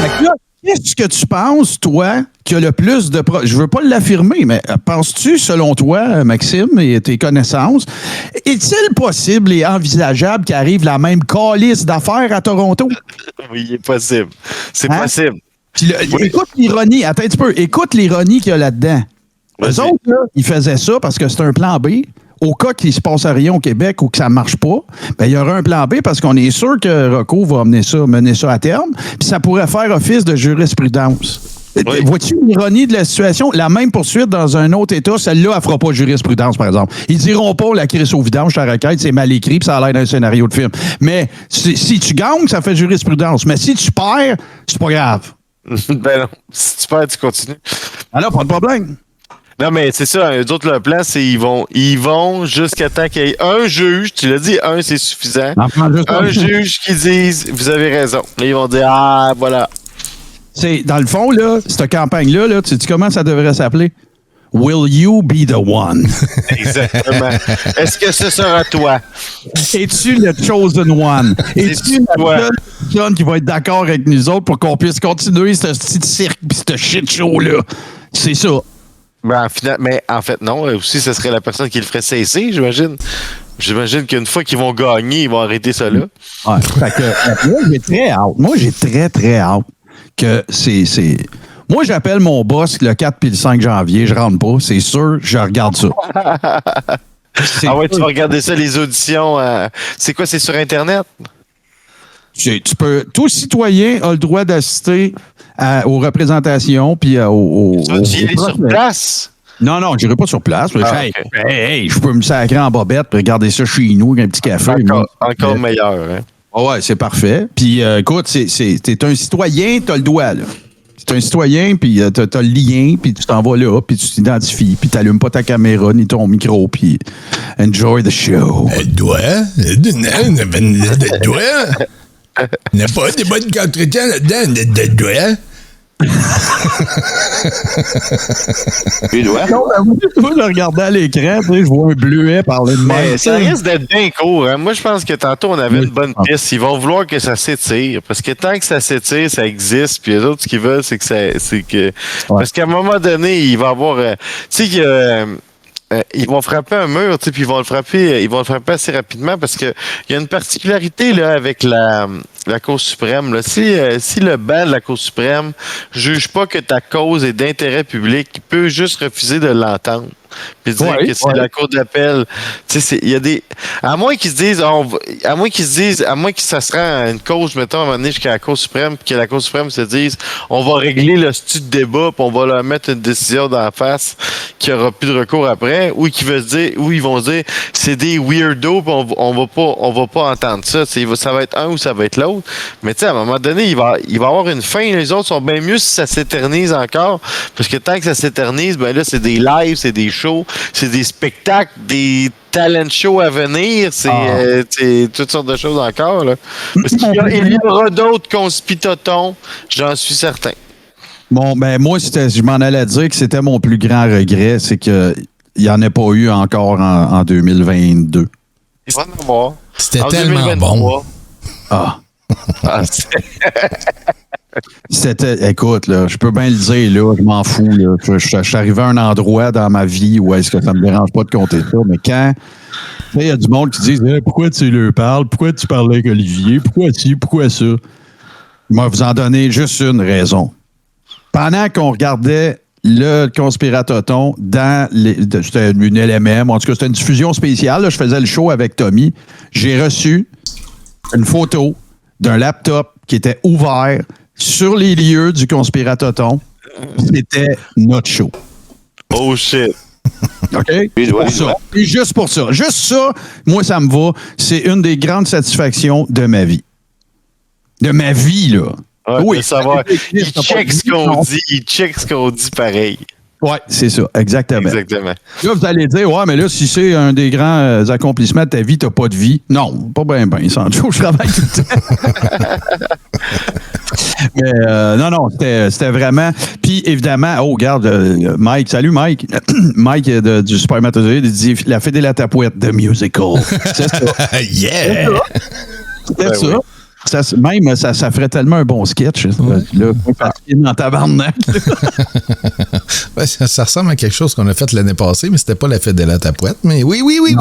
Fait que là, qu'est-ce que tu penses, toi, qu'il y a le plus de... Je veux pas l'affirmer, mais penses-tu, selon toi, Maxime, et tes connaissances, est-il possible et envisageable qu'il arrive la même calice d'affaires à Toronto? Oui, il est possible. C'est possible. Puis écoute l'ironie, attends un petit peu, écoute l'ironie qu'il y a là-dedans. Eux autres, là, ils faisaient ça parce que c'est un plan B. Au cas qu'il ne se passe rien au Québec ou que ça ne marche pas, ben, il y aura un plan B parce qu'on est sûr que Rocco va mener ça à terme, puis ça pourrait faire office de jurisprudence. Oui. Vois-tu l'ironie de la situation? La même poursuite dans un autre État, celle-là, elle ne fera pas jurisprudence, par exemple. Ils diront pas la crise au vidange, ta requête, c'est mal écrit, puis ça a l'air d'un scénario de film. Mais si tu gagnes, ça fait jurisprudence. Mais si tu perds, c'est pas grave. Ben non. Si tu perds, tu continues. Alors, pas de problème. Non, mais c'est ça, eux autres, leur plan, c'est ils vont jusqu'à temps qu'il y ait un juge, tu l'as dit, c'est suffisant. Un juge qui dise, vous avez raison. Là, ils vont dire, voilà. C'est, dans le fond, là, cette campagne-là, là, tu sais comment ça devrait s'appeler? Will you be the one? Exactement. Est-ce que ce sera toi? Es-tu le chosen one? Es-tu la seule personne qui va être d'accord avec nous autres pour qu'on puisse continuer ce petit cirque pis ce shit show-là? C'est ça. Ben, en fait, non. Aussi, ce serait la personne qui le ferait cesser, j'imagine. J'imagine qu'une fois qu'ils vont gagner, ils vont arrêter ça là. Ouais, fait que, moi, j'ai très hâte. Moi, j'ai très, très hâte que c'est... Moi, j'appelle mon boss le 4 puis le 5 janvier. Je rentre pas. C'est sûr, je regarde ça. Ah ouais, tu vas regarder ça, les auditions. C'est quoi, c'est sur Internet? Tout citoyen a le droit d'assister aux représentations puis Tu y aller sur place? Non, je n'irai pas sur place. Okay. Hey, je peux me sacrer en bobette et regarder ça chez nous avec un petit café. Encore meilleur. Hein? Ouais, c'est parfait. Puis écoute, t'es un citoyen, t'as le droit, là. T'es un citoyen, puis t'as le lien, puis tu t'en vas là, puis tu t'identifies, puis t'allumes pas ta caméra ni ton micro, puis enjoy the show. N'a pas des bonnes d'entretien là-dedans, Les doigts. Moi, je regardais à l'écran, je vois un bleuet parler de moi. Ça risque d'être bien court. Hein? Moi, je pense que tantôt, on avait une bonne piste. Ils vont vouloir que ça s'étire. Parce que tant que ça s'étire, ça existe. Puis les autres, ce qu'ils veulent, c'est que... Parce qu'à un moment donné, il va y avoir... tu sais, ils vont frapper un mur, puis ils vont le frapper assez rapidement parce que il y a une particularité là avec la Cour suprême. Là. Si le banc de la Cour suprême juge pas que ta cause est d'intérêt public, il peut juste refuser de l'entendre. Puis dire que c'est la Cour d'appel. Tu sais, il y a des. À moins qu'ils se disent, à moins que ça se rend à une cause, mettons, à un moment donné jusqu'à la Cour suprême, puis que la Cour suprême se dise, on va régler le statut de débat, puis on va leur mettre une décision d'en face qu'il n'y aura plus de recours après, ou ils vont se dire, c'est des weirdos, puis on va pas entendre ça. Ça va être un ou ça va être l'autre. autres. Mais tu sais, à un moment donné, il va y avoir une fin. Les autres sont bien mieux si ça s'éternise encore. Parce que tant que ça s'éternise, ben là, c'est des lives, c'est des shows, c'est des spectacles, des talent shows à venir, c'est toutes sortes de choses encore. Là. Parce qu'il y aura d'autres conspitotons, j'en suis certain. Bon, ben moi, je m'en allais dire que c'était mon plus grand regret, c'est qu'il n'y en a pas eu encore en 2022. Il va en avoir. C'était tellement 2023. Bon. Ah. Écoute, là, je peux bien le dire, là, je m'en fous. Là. Je suis arrivé à un endroit dans ma vie où est-ce que ça me dérange pas de compter ça, mais quand il y a du monde qui dit pourquoi tu leur parles, pourquoi tu parlais avec Olivier, pourquoi ci, pourquoi ça? Je vais vous en donner juste une raison. Pendant qu'on regardait le Conspiratoton dans c'était une LMM, en tout cas, c'était une diffusion spéciale. Là, je faisais le show avec Tommy. J'ai reçu une photo d'un laptop qui était ouvert sur les lieux du Conspiratoton. C'était notre show. Oh shit. OK? Pour ça. Et juste pour ça. Juste ça, moi, ça me va. C'est une des grandes satisfactions de ma vie. De ma vie, là. Ouais, oui, il check ce qu'on dit pareil. Oui, c'est ça, exactement. Exactement. Là, vous allez dire, ouais, mais là, si c'est un des grands accomplissements de ta vie, t'as pas de vie. Non, pas bien, Sancho, je travaille tout le temps. Mais non, c'était vraiment... Puis, évidemment, regarde, Mike, salut Mike. Mike du Supermatozoïde, il dit « La Fée de la Tapouette, The Musical ». C'est ça. Yeah! C'était ça. Même, ça ferait tellement un bon sketch. Là, dans tabarnak. Ouais, ça ressemble à quelque chose qu'on a fait l'année passée, mais c'était pas la Fête de la Tapouette. Mais oui. Oui,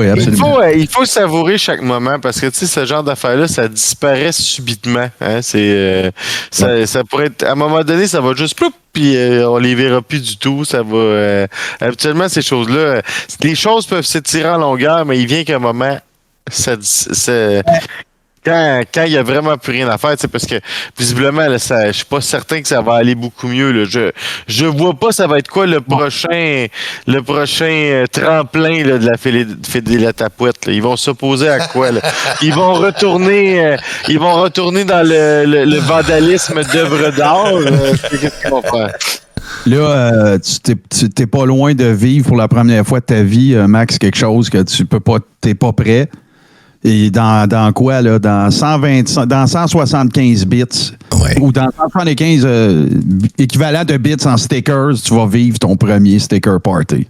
absolument. Il faut savourer chaque moment parce que, tu sais, ce genre d'affaires-là, ça disparaît subitement. Hein? Ça pourrait être... À un moment donné, ça va juste... Puis on les verra plus du tout. Ça va... habituellement, ces choses-là... les choses peuvent s'étirer en longueur, mais il vient qu'à un moment... Quand il n'y a vraiment plus rien à faire, parce que visiblement, là, je suis pas certain que ça va aller beaucoup mieux. Là. Je vois pas ça va être quoi le prochain tremplin là, de la Fée de la Tapouette. Là. Ils vont s'opposer à quoi? Là? Ils vont retourner dans le vandalisme d'œuvres d'art. Qu'est-ce qu'ils vont faire? Là, tu t'es pas loin de vivre pour la première fois de ta vie, Max, quelque chose que t'es pas prêt. Et dans quoi, là? Dans 175 bits. Ouais. Ou dans 175 équivalent de bits en stickers, tu vas vivre ton premier sticker party.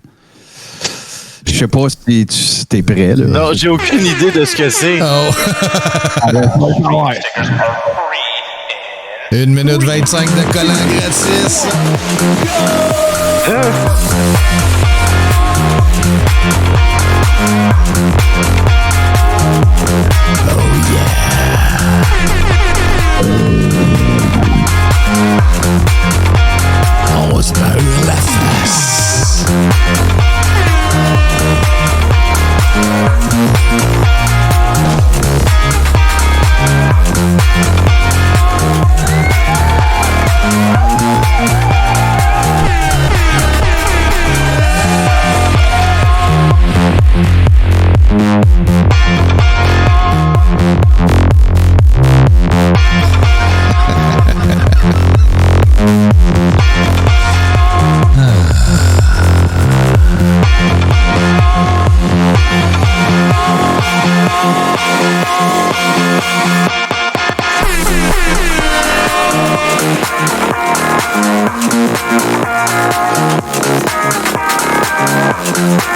Je sais pas si t'es prêt, là. Non, j'ai aucune idée de ce que c'est. Oh. 1 minute 25 de collant gratis. On se meurt la face.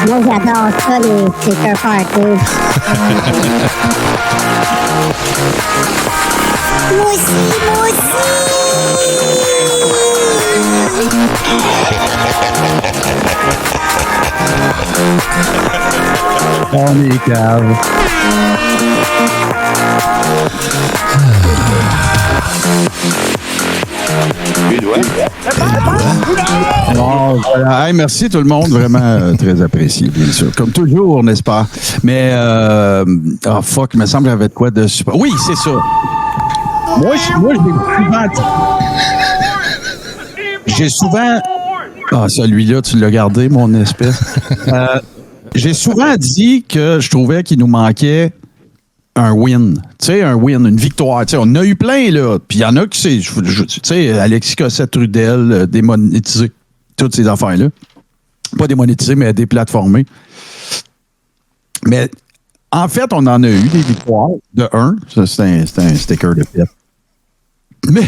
Moi, j'adore ça, les sticker parties. Moi aussi. On est cave. Bon, voilà. Hey, merci tout le monde, vraiment très apprécié, bien sûr. Comme toujours, n'est-ce pas? Mais, fuck, il me semble qu'il y avait de quoi de super. Oui, c'est ça. Moi, j'ai souvent... Ah, celui-là, tu l'as gardé, mon espèce. J'ai souvent dit que je trouvais qu'il nous manquait un win. Tu sais, un win, une victoire. Tu sais, on en a eu plein, là. Puis il y en a qui, tu sais, Alexis Cossette-Trudel, démonétisé, toutes ces affaires-là. Pas démonétisé, mais déplatformé. Mais en fait, on en a eu des victoires de 1. Ça, c'est un sticker de pète. Mais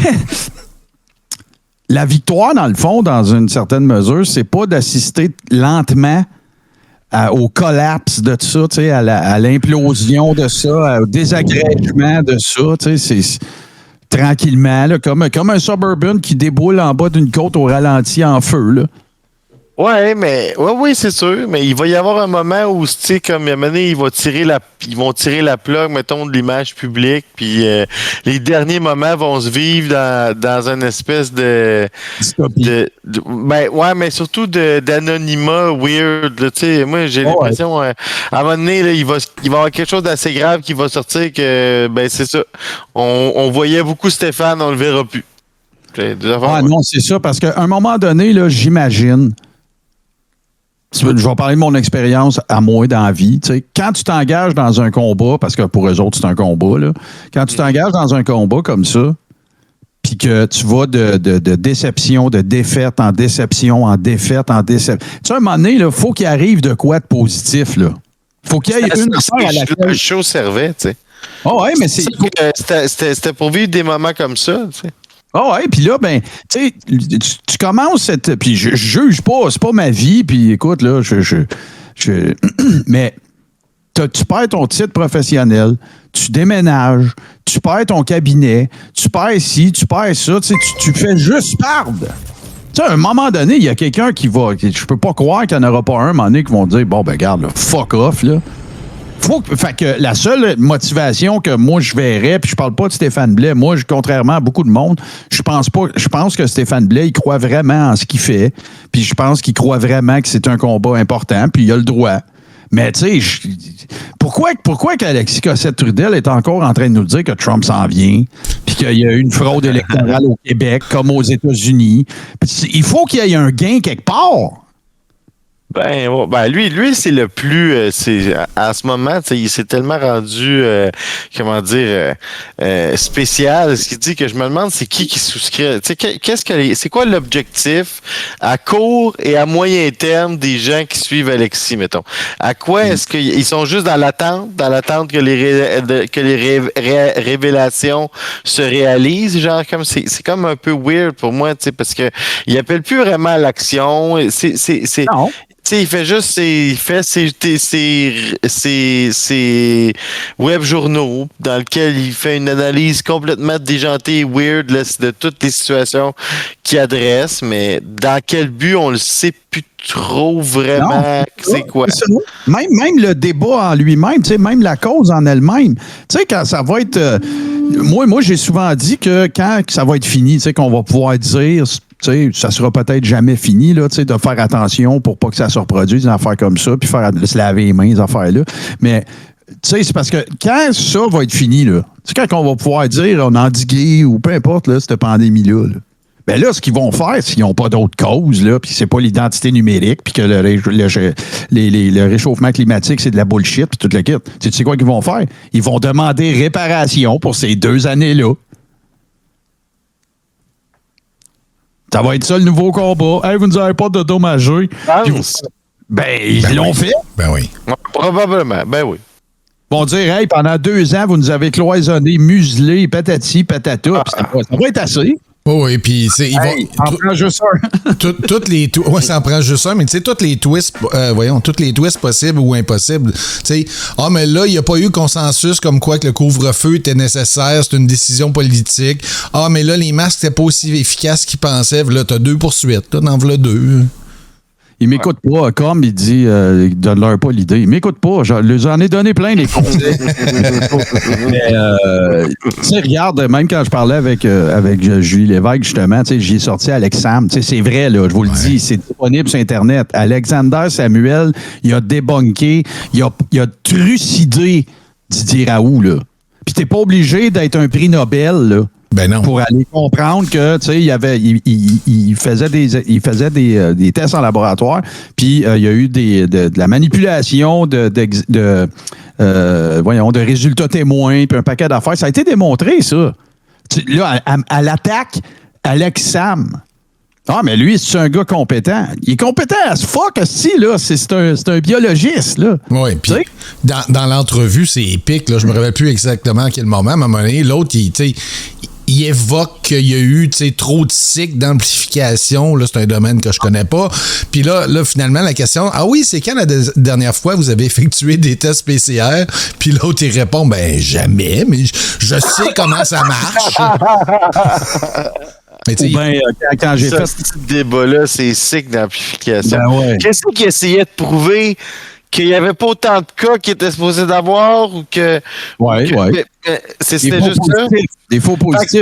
la victoire, dans le fond, dans une certaine mesure, c'est pas d'assister lentement au collapse de ça, tu sais, à l'implosion de ça, au désagrégement de ça, tu sais, c'est tranquillement, là, comme un Suburban qui déboule en bas d'une côte au ralenti en feu, là. Oui, c'est sûr, mais il va y avoir un moment où, tu sais, comme à un moment donné, ils vont tirer la plug, mettons, de l'image publique, puis les derniers moments vont se vivre dans une espèce de mais surtout d'anonymat weird, tu sais. Moi, j'ai l'impression, à un moment donné, là, il va y avoir quelque chose d'assez grave qui va sortir que, c'est ça. On voyait beaucoup Stéphane, on le verra plus. Non, c'est ça, parce qu'à un moment donné, là, j'imagine. Je vais parler de mon expérience à moi dans la vie. Tu sais, quand tu t'engages dans un combat, parce que pour eux autres, c'est un combat, là, quand tu t'engages dans un combat comme ça, puis que tu vas de déception, de défaite en déception, en défaite, en déception. Tu sais, à un moment donné, il faut qu'il arrive de quoi de positif, là. Faut qu'il y ait une affaire à laquelle... Le show servait, tu sais. Oh, ouais, mais c'est... C'était pour vivre des moments comme ça, tu sais. Ah ouais, puis là, ben, tu sais, tu commences cette... Puis je juge pas, c'est pas ma vie, puis écoute, là, mais tu perds ton titre professionnel, tu déménages, tu perds ton cabinet, tu perds ci, tu perds ça, tu fais juste perdre. Tu sais, à un moment donné, il y a quelqu'un qui va... Je peux pas croire qu'il n'y en aura pas un moment donné qui vont dire, bon, ben, regarde, là, fuck off, là. Fait que la seule motivation que moi je verrais, puis je parle pas de Stéphane Blais, moi, contrairement à beaucoup de monde, je pense que Stéphane Blais, il croit vraiment en ce qu'il fait, puis je pense qu'il croit vraiment que c'est un combat important, puis il a le droit. Mais tu sais, pourquoi qu'Alexis Cossette-Trudel est encore en train de nous dire que Trump s'en vient, puis qu'il y a eu une fraude électorale au Québec, comme aux États-Unis? Il faut qu'il y ait un gain quelque part. Lui, c'est le plus. À ce moment, il s'est tellement rendu, spécial. Ce qui dit que je me demande, c'est qui souscrit. C'est quoi l'objectif à court et à moyen terme des gens qui suivent Alexis, mettons? À quoi est-ce qu'ils sont juste dans l'attente que les révélations se réalisent, genre comme c'est comme un peu weird pour moi, parce que il appelle plus vraiment à l'action. Non. Tu sais, il fait juste ses web journaux dans lesquels il fait une analyse complètement déjantée et weird là, de toutes les situations qu'il adresse, mais dans quel but, on le sait plus trop vraiment c'est quoi. Même le débat en lui-même, même la cause en elle-même. Tu sais, quand ça va être... moi, j'ai souvent dit que quand ça va être fini, qu'on va pouvoir dire... ça sera peut-être jamais fini là, de faire attention pour pas que ça se reproduise, des affaires comme ça, puis se laver les mains, ces affaires-là. Mais c'est parce que quand ça va être fini, là, quand on va pouvoir dire on a endigué ou peu importe là, cette pandémie-là, ben là, ce qu'ils vont faire, s'ils n'ont pas d'autres causes, là, puis c'est pas l'identité numérique, puis que le réchauffement climatique, c'est de la bullshit, puis tout le kit. Tu sais quoi qu'ils vont faire? Ils vont demander réparation pour ces 2 années-là. Ça va être ça le nouveau combat. Hey, vous nous avez pas de dommagé. Ils l'ont fait. Ben oui. Probablement. Ben oui. Ils vont dire, hey, pendant 2 ans, vous nous avez cloisonné, muselé, patati, patata. Ça va être assez. Oui, puis ils vont. En prend juste un. Toutes les ça en prend juste un, mais tu sais, toutes les twists possibles ou impossibles. Tu sais, mais là, il n'y a pas eu consensus comme quoi que le couvre-feu était nécessaire, c'est une décision politique. Mais là, les masques n'étaient pas aussi efficaces qu'ils pensaient. Là, t'as 2 poursuites, là, t'en voilà 2. Ils m'écoutent pas, comme il dit, il donne-leur pas l'idée. Ils m'écoutent pas. J'en ai donné plein les conseils. Mais, tu sais, regarde, même quand je parlais avec Julie Lévesque, justement, tu sais, j'y ai sorti Alex Sam. Tu sais, c'est vrai, là, je vous le dis, c'est disponible sur Internet. Alexander Samuel, il a débunké, il a trucidé Didier Raoult, là. Puis t'es pas obligé d'être un prix Nobel, là, Ben non. Pour aller comprendre que, tu sais, il faisait des tests en laboratoire, puis il y a eu de la manipulation de résultats témoins, puis un paquet d'affaires. Ça a été démontré, ça. Là, à l'attaque, Alex Sam. Ah, mais lui, c'est un gars compétent. Il est compétent as fuck, aussi, là. C'est un biologiste, là. Oui, puis dans l'entrevue, c'est épique, là. Je me rappelle plus exactement à quel moment. À un moment donné, l'autre, il évoque qu'il y a eu trop de cycles d'amplification. Là, c'est un domaine que je connais pas. Puis là, finalement, la question, ah oui, c'est quand la dernière fois vous avez effectué des tests PCR? Puis l'autre, il répond, ben jamais, mais je sais comment ça marche. Mais quand j'ai fait ce débat-là, c'est cycles d'amplification. Ben ouais. Qu'est-ce qu'il essayait de prouver? Qu'il n'y avait pas autant de cas qu'il était supposé d'avoir ou que. Oui. C'était juste ça? Des faux positifs.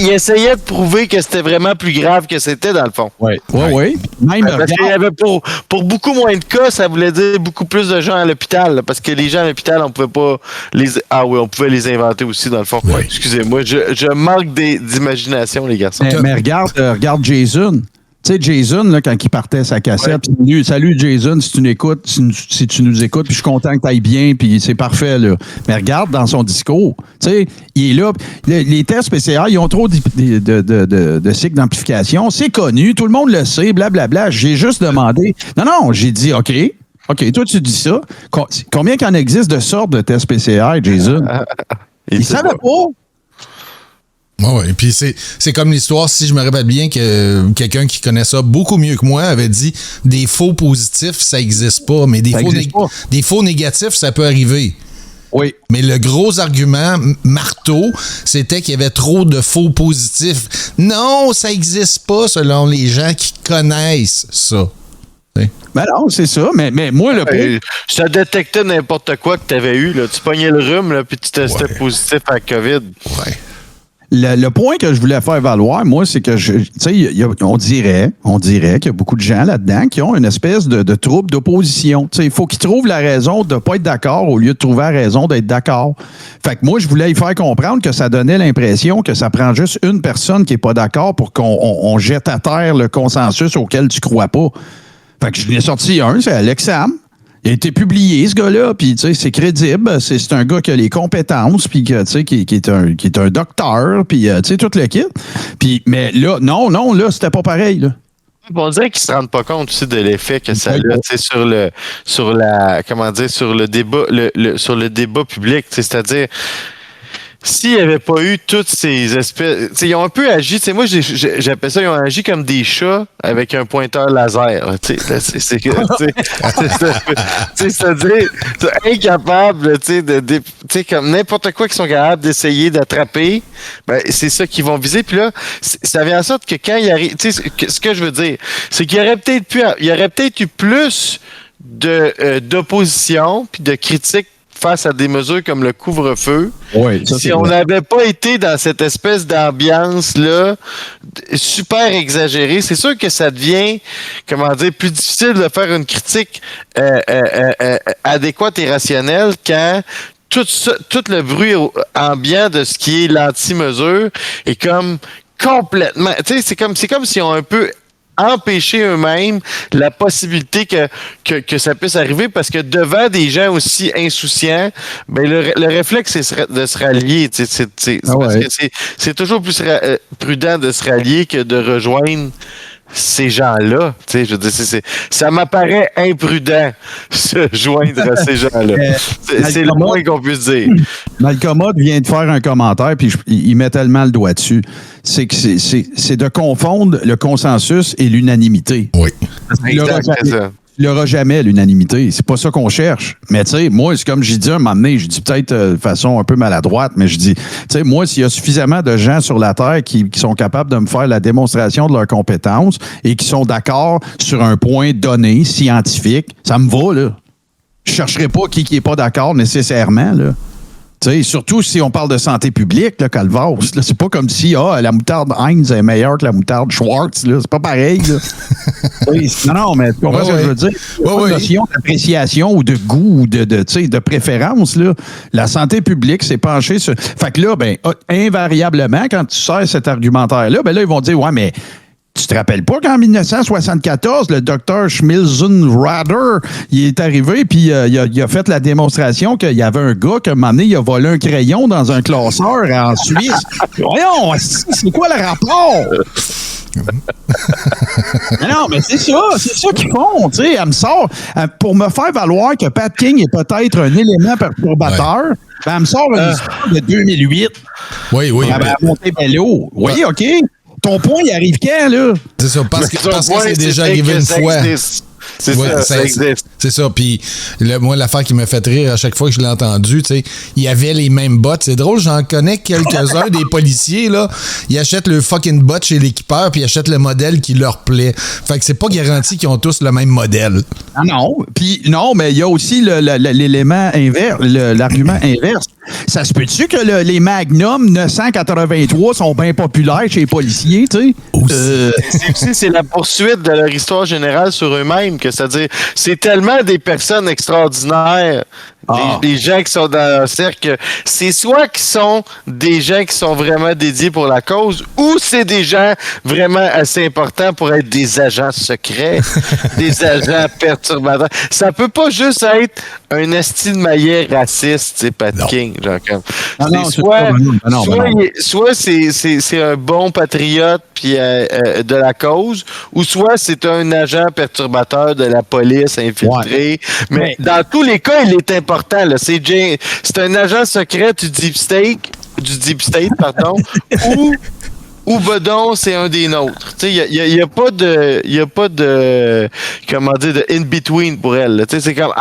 Il essayait de prouver que c'était vraiment plus grave que c'était, dans le fond. Oui. Même parce qu'il y avait pour beaucoup moins de cas, ça voulait dire beaucoup plus de gens à l'hôpital. Là, parce que les gens à l'hôpital, on pouvait pas les. Ah oui, on pouvait les inventer aussi, dans le fond. Oui. Excusez-moi, je manque d'imagination, les garçons. Mais regarde Jason. Tu sais, Jason, là, quand il partait sa cassette, salut Jason, si tu nous écoutes, puis je suis content que tu ailles bien, puis c'est parfait, là. Mais regarde dans son discours, tu sais, il est là. Les tests PCR, ils ont trop de cycles d'amplification. C'est connu, tout le monde le sait, blablabla. J'ai juste demandé. Non, j'ai dit, OK, toi, tu dis ça. Combien qu'il en existe de sortes de tests PCR, Jason? Il savait pas. Oui, puis c'est comme l'histoire, si je me rappelle bien, que quelqu'un qui connaît ça beaucoup mieux que moi avait dit des faux positifs, ça n'existe pas, mais des faux négatifs, ça peut arriver. Oui. Mais le gros argument, marteau, c'était qu'il y avait trop de faux positifs. Non, ça n'existe pas selon les gens qui connaissent ça. Ben non, c'est ça, mais moi, ça détectait n'importe quoi que tu avais eu. Là. Tu pognais le rhume, là, puis tu testais positif à la COVID. Ouais. Le point que je voulais faire valoir, moi, c'est que, on dirait qu'il y a beaucoup de gens là-dedans qui ont une espèce de trouble d'opposition. Il faut qu'ils trouvent la raison de ne pas être d'accord au lieu de trouver la raison d'être d'accord. Fait que moi, je voulais y faire comprendre que ça donnait l'impression que ça prend juste une personne qui n'est pas d'accord pour qu'on jette à terre le consensus auquel tu crois pas. Fait que je l'ai sorti c'est Alex Sam. Il a été publié, ce gars-là, puis c'est crédible. C'est un gars qui a les compétences, puis qui est un docteur, puis tout le kit. Puis, mais là, non, là, c'était pas pareil, là. On dirait qu'ils se rendent pas compte aussi de l'effet que ça a sur le débat public. C'est-à-dire, s'il n'y avait pas eu toutes ces espèces... Ils ont un peu agi... Moi, j'appelle ça, ils ont agi comme des chats avec un pointeur laser. C'est-à-dire, incapable comme n'importe quoi qu'ils sont capables d'essayer d'attraper, ben, c'est ça qu'ils vont viser. Puis là, ça vient en sorte que quand il arrive... Ce que je veux dire, c'est qu'il y aurait peut-être eu plus d'opposition puis de critiques face à des mesures comme le couvre-feu, si on n'avait pas été dans cette espèce d'ambiance-là super exagérée, c'est sûr que ça devient, plus difficile de faire une critique adéquate et rationnelle quand tout le bruit ambiant de ce qui est l'anti-mesure est comme complètement... C'est comme s'ils ont un peu empêcher eux-mêmes la possibilité que ça puisse arriver parce que devant des gens aussi insouciants, ben le réflexe, c'est de se rallier. Parce que c'est toujours plus prudent de se rallier que de rejoindre ces gens-là. Je veux dire, ça m'apparaît imprudent se joindre à ces gens-là. C'est le moins qu'on puisse dire. Malcolm vient de faire un commentaire, puis il met tellement le doigt dessus. C'est que c'est de confondre le consensus et l'unanimité. Oui. Il n'y aura jamais l'unanimité. C'est pas ça qu'on cherche. Mais tu sais, moi, c'est comme j'ai dit un moment donné, je dis peut-être de façon un peu maladroite, mais je dis, tu sais, moi, s'il y a suffisamment de gens sur la Terre qui sont capables de me faire la démonstration de leurs compétences et qui sont d'accord sur un point donné, scientifique, ça me va, là. Je chercherai pas qui n'est pas d'accord nécessairement, là. T'sais, surtout si on parle de santé publique, là, Calvas, là, c'est pas comme si la moutarde Heinz est meilleure que la moutarde Schwartz. Là. C'est pas pareil. Là. Non, mais tu comprends ce que je veux dire? Il y a pas de notion d'appréciation ou de goût ou de préférence. Là. La santé publique s'est penchée sur... Fait que là, invariablement, quand tu sers cet argumentaire-là, là, ils vont dire, ouais, mais... Tu te rappelles pas qu'en 1974, le docteur Schmilzen-Rader, il est arrivé puis il a fait la démonstration qu'il y avait un gars qui, à un moment donné, il a volé un crayon dans un classeur en Suisse. Voyons, c'est quoi le rapport? Non, mais c'est ça qu'ils font, tu sais. Elle me sort, pour me faire valoir que Pat King est peut-être un élément perturbateur, elle me sort une histoire de 2008. Oui. Elle a monté Bello. Oui, OK. Ton point, il arrive quand, là? C'est ça, parce que c'est déjà arrivé une fois. C'est ça existe. C'est ça. Puis, moi, l'affaire qui me fait rire à chaque fois que je l'ai entendu, tu sais, il y avait les mêmes bottes. C'est drôle, j'en connais quelques-uns des policiers, là. Ils achètent le fucking bot chez l'équipeur, puis ils achètent le modèle qui leur plaît. Fait que c'est pas garanti qu'ils ont tous le même modèle. Ah non. Puis, non, mais il y a aussi l'élément inverse, l'argument inverse. Ça se peut-tu que les Magnum 983 sont bien populaires chez les policiers, tu sais? C'est la poursuite de leur histoire générale sur eux-mêmes, que c'est-à-dire, c'est tellement des personnes extraordinaires. Les gens qui sont dans un cercle, c'est soit qui sont des gens qui sont vraiment dédiés pour la cause, ou c'est des gens vraiment assez importants pour être des agents secrets, des agents perturbateurs. Ça peut pas juste être un esti de maillet raciste, c'est Pat King. Genre, soit c'est un bon patriote puis de la cause, ou soit c'est un agent perturbateur de la police infiltré. Mais dans tous les cas, il est important. Là. C'est un agent secret du Deep State, ou bedon, c'est un des nôtres. Il n'y a pas de comment dire, de in-between pour elle. C'est comme,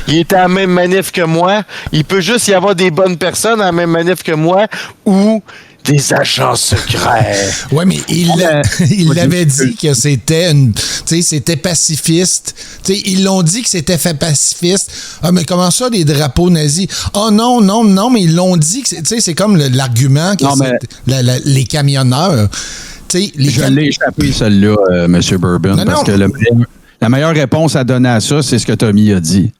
il était à la même manif que moi. Il peut juste y avoir des bonnes personnes à la même manif que moi, ou des agents secrets. Oui, mais il avait dit que c'était pacifiste. T'sais, ils l'ont dit que c'était fait pacifiste. Ah, mais comment ça, des drapeaux nazis? Oh non, mais ils l'ont dit que c'est comme l'argument que les camionneurs. Je l'ai échappé, celle-là, M. Bourbon, parce que la meilleure réponse à donner à ça, c'est ce que Tommy a dit.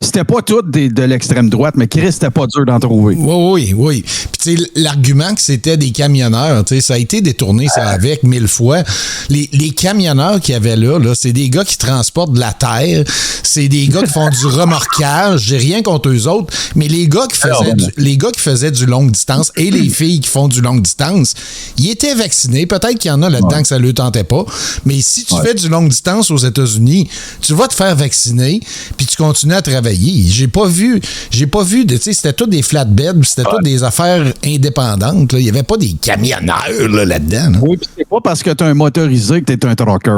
C'était pas tout de l'extrême droite, mais Chris, c'était pas dur d'en trouver. Oui. Puis, tu sais, l'argument que c'était des camionneurs, tu sais, ça a été détourné, ça, avec 1000 fois. Les camionneurs qu'il y avait là, c'est des gars qui transportent de la terre, c'est des gars qui font du remorquage. J'ai rien contre eux autres, mais les gars qui faisaient du longue distance et les filles qui font du longue distance, ils étaient vaccinés. Peut-être qu'il y en a là-dedans que ça ne leur tentait pas, mais si tu fais du longue distance aux États-Unis, tu vas te faire vacciner, puis tu continues à travailler. J'ai pas vu c'était tous des flatbeds, c'était toutes des affaires indépendantes. Là. Il n'y avait pas des camionneurs là-dedans. Là. Oui, puis c'est pas parce que tu es un motorisé que tu es un trucker.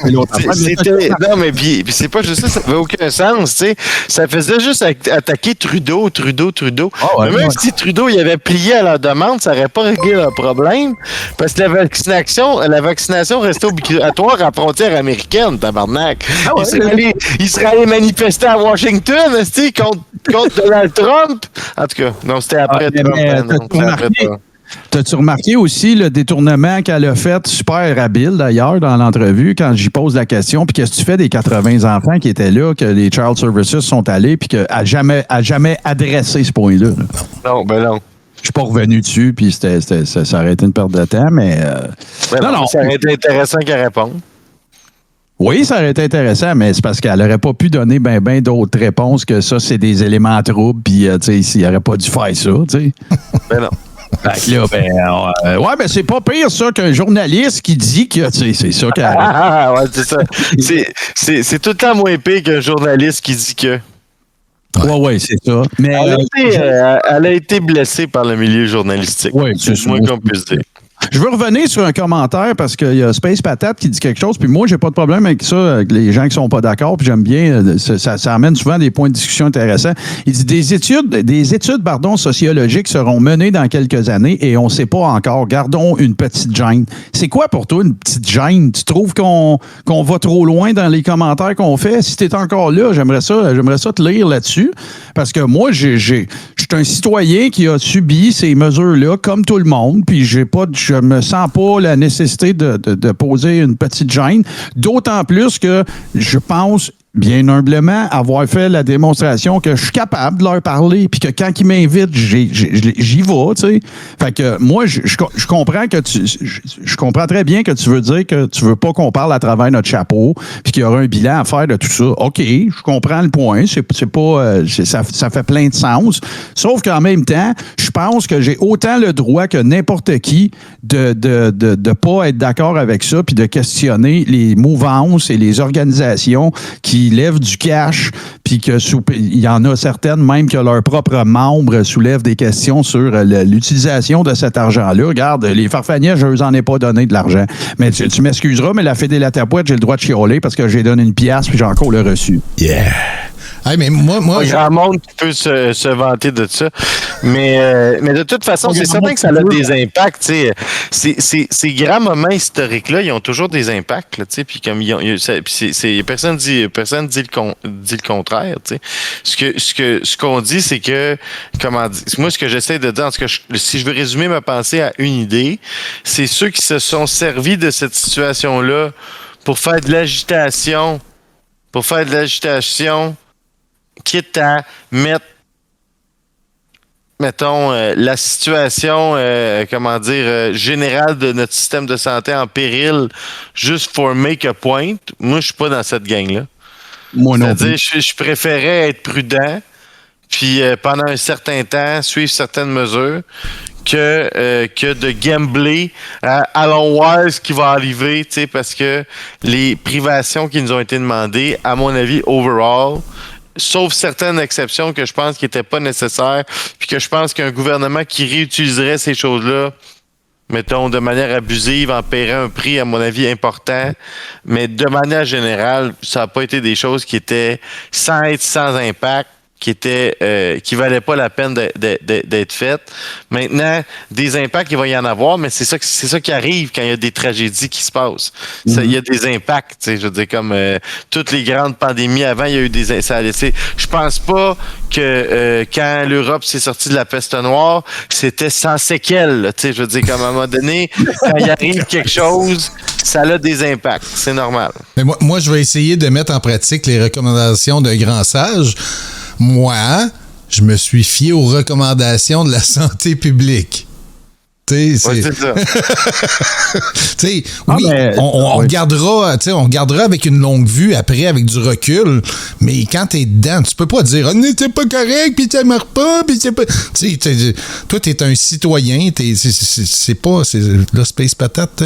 Non, mais puis c'est pas juste ça n'avait aucun sens. T'sais. Ça faisait juste attaquer Trudeau. Même si Trudeau il avait plié à leur demande, ça n'aurait pas réglé leur problème. Parce que la vaccination restait obligatoire à la frontière américaine, tabarnak. Il serait allé manifester à Washington, contre Donald Trump. En tout cas, non, c'était après Trump. T'as-tu remarqué aussi le détournement qu'elle a fait, super habile d'ailleurs, dans l'entrevue, quand j'y pose la question, puis qu'est-ce que tu fais des 80 enfants qui étaient là, que les Child Services sont allés, puis qu'elle n'a jamais adressé ce point-là? Non. Je suis pas revenu dessus, puis ça aurait été une perte de temps, mais... non, ça aurait été intéressant qu'elle réponde. Oui, ça aurait été intéressant, mais c'est parce qu'elle n'aurait pas pu donner ben d'autres réponses que ça, c'est des éléments troubles, puis il n'aurait pas dû faire ça, tu sais. Ben non. Fait que là, ouais, mais c'est pas pire ça qu'un journaliste qui dit que, c'est ça qu'elle... ouais, c'est ça. C'est tout le temps moins pire qu'un journaliste qui dit que... Oui, c'est ça. Mais elle a été blessée par le milieu journalistique. Oui, c'est moins qu'on puisse dire. Je veux revenir sur un commentaire parce qu'il y a Space Patate qui dit quelque chose, puis moi, j'ai pas de problème avec ça, avec les gens qui sont pas d'accord, puis j'aime bien, ça amène souvent des points de discussion intéressants. Il dit des études sociologiques seront menées dans quelques années et on sait pas encore. Gardons une petite gêne. C'est quoi pour toi une petite gêne? Tu trouves qu'on va trop loin dans les commentaires qu'on fait? Si tu es encore là, j'aimerais ça te lire là-dessus. Parce que moi, je suis un citoyen qui a subi ces mesures-là, comme tout le monde, puis je me sens pas la nécessité de poser une petite gêne. D'autant plus que je pense bien humblement avoir fait la démonstration que je suis capable de leur parler, puis que quand ils m'invitent, j'y vais, tu sais. Fait que moi, je comprends que je comprends très bien que tu veux dire que tu veux pas qu'on parle à travers notre chapeau, puis qu'il y aura un bilan à faire de tout ça. OK, je comprends le point. C'est pas ça fait plein de sens. Sauf qu'en même temps, je pense que j'ai autant le droit que n'importe qui de pas être d'accord avec ça, puis de questionner les mouvances et les organisations qui lèvent du cash, puis il y en a certaines même que leurs propres membres soulèvent des questions sur l'utilisation de cet argent-là. Regarde, les farfaniers, je ne leur en ai pas donné de l'argent. Mais tu m'excuseras, mais la Fédé la Tapouette, j'ai le droit de chialer parce que j'ai donné une pièce puis j'ai encore le reçu. Yeah. Hey, mais moi, il y a un monde qui peut se vanter de ça. Mais de toute façon, c'est certain que ça a des impacts. Ces grands moments historiques-là, ils ont toujours des impacts. Là, puis comme personne dit le contraire. T'sais. Ce qu'on dit, c'est que, moi, ce que j'essaie de dire, si je veux résumer ma pensée à une idée, c'est ceux qui se sont servis de cette situation-là pour faire de l'agitation, quitte à mettre, mettons, la situation, générale de notre système de santé en péril, juste for make a point. Moi, je suis pas dans cette gang-là. Moi non plus. C'est-à-dire, je préférais être prudent, puis pendant un certain temps, suivre certaines mesures, que de gambler. Allons voir ce qui va arriver, parce que les privations qui nous ont été demandées, à mon avis, overall, sauf certaines exceptions que je pense qui n'étaient pas nécessaires, puis que je pense qu'un gouvernement qui réutiliserait ces choses-là, mettons, de manière abusive, en paierait un prix, à mon avis, important. Mais de manière générale, ça n'a pas été des choses qui étaient sans impact, qui valaient pas la peine d'être faites. Maintenant, des impacts, il va y en avoir, mais c'est ça qui arrive quand il y a des tragédies qui se passent. Il y a des impacts, je veux dire, comme toutes les grandes pandémies avant, il y a eu des... Je pense pas que quand l'Europe s'est sortie de la peste noire, c'était sans séquelles, je veux dire, comme à un moment donné, quand il arrive quelque chose, ça a des impacts. C'est normal. Mais moi, je vais essayer de mettre en pratique les recommandations d'un grand sage. Moi, je me suis fié aux recommandations de la santé publique. C'est ça. Oui, on regardera avec une longue vue après, avec du recul, mais quand t'es dedans, tu peux pas dire « c'est pas correct, puis ça marche pas, puis c'est pas... » Toi, t'es un citoyen, c'est pas... Le Space Patate...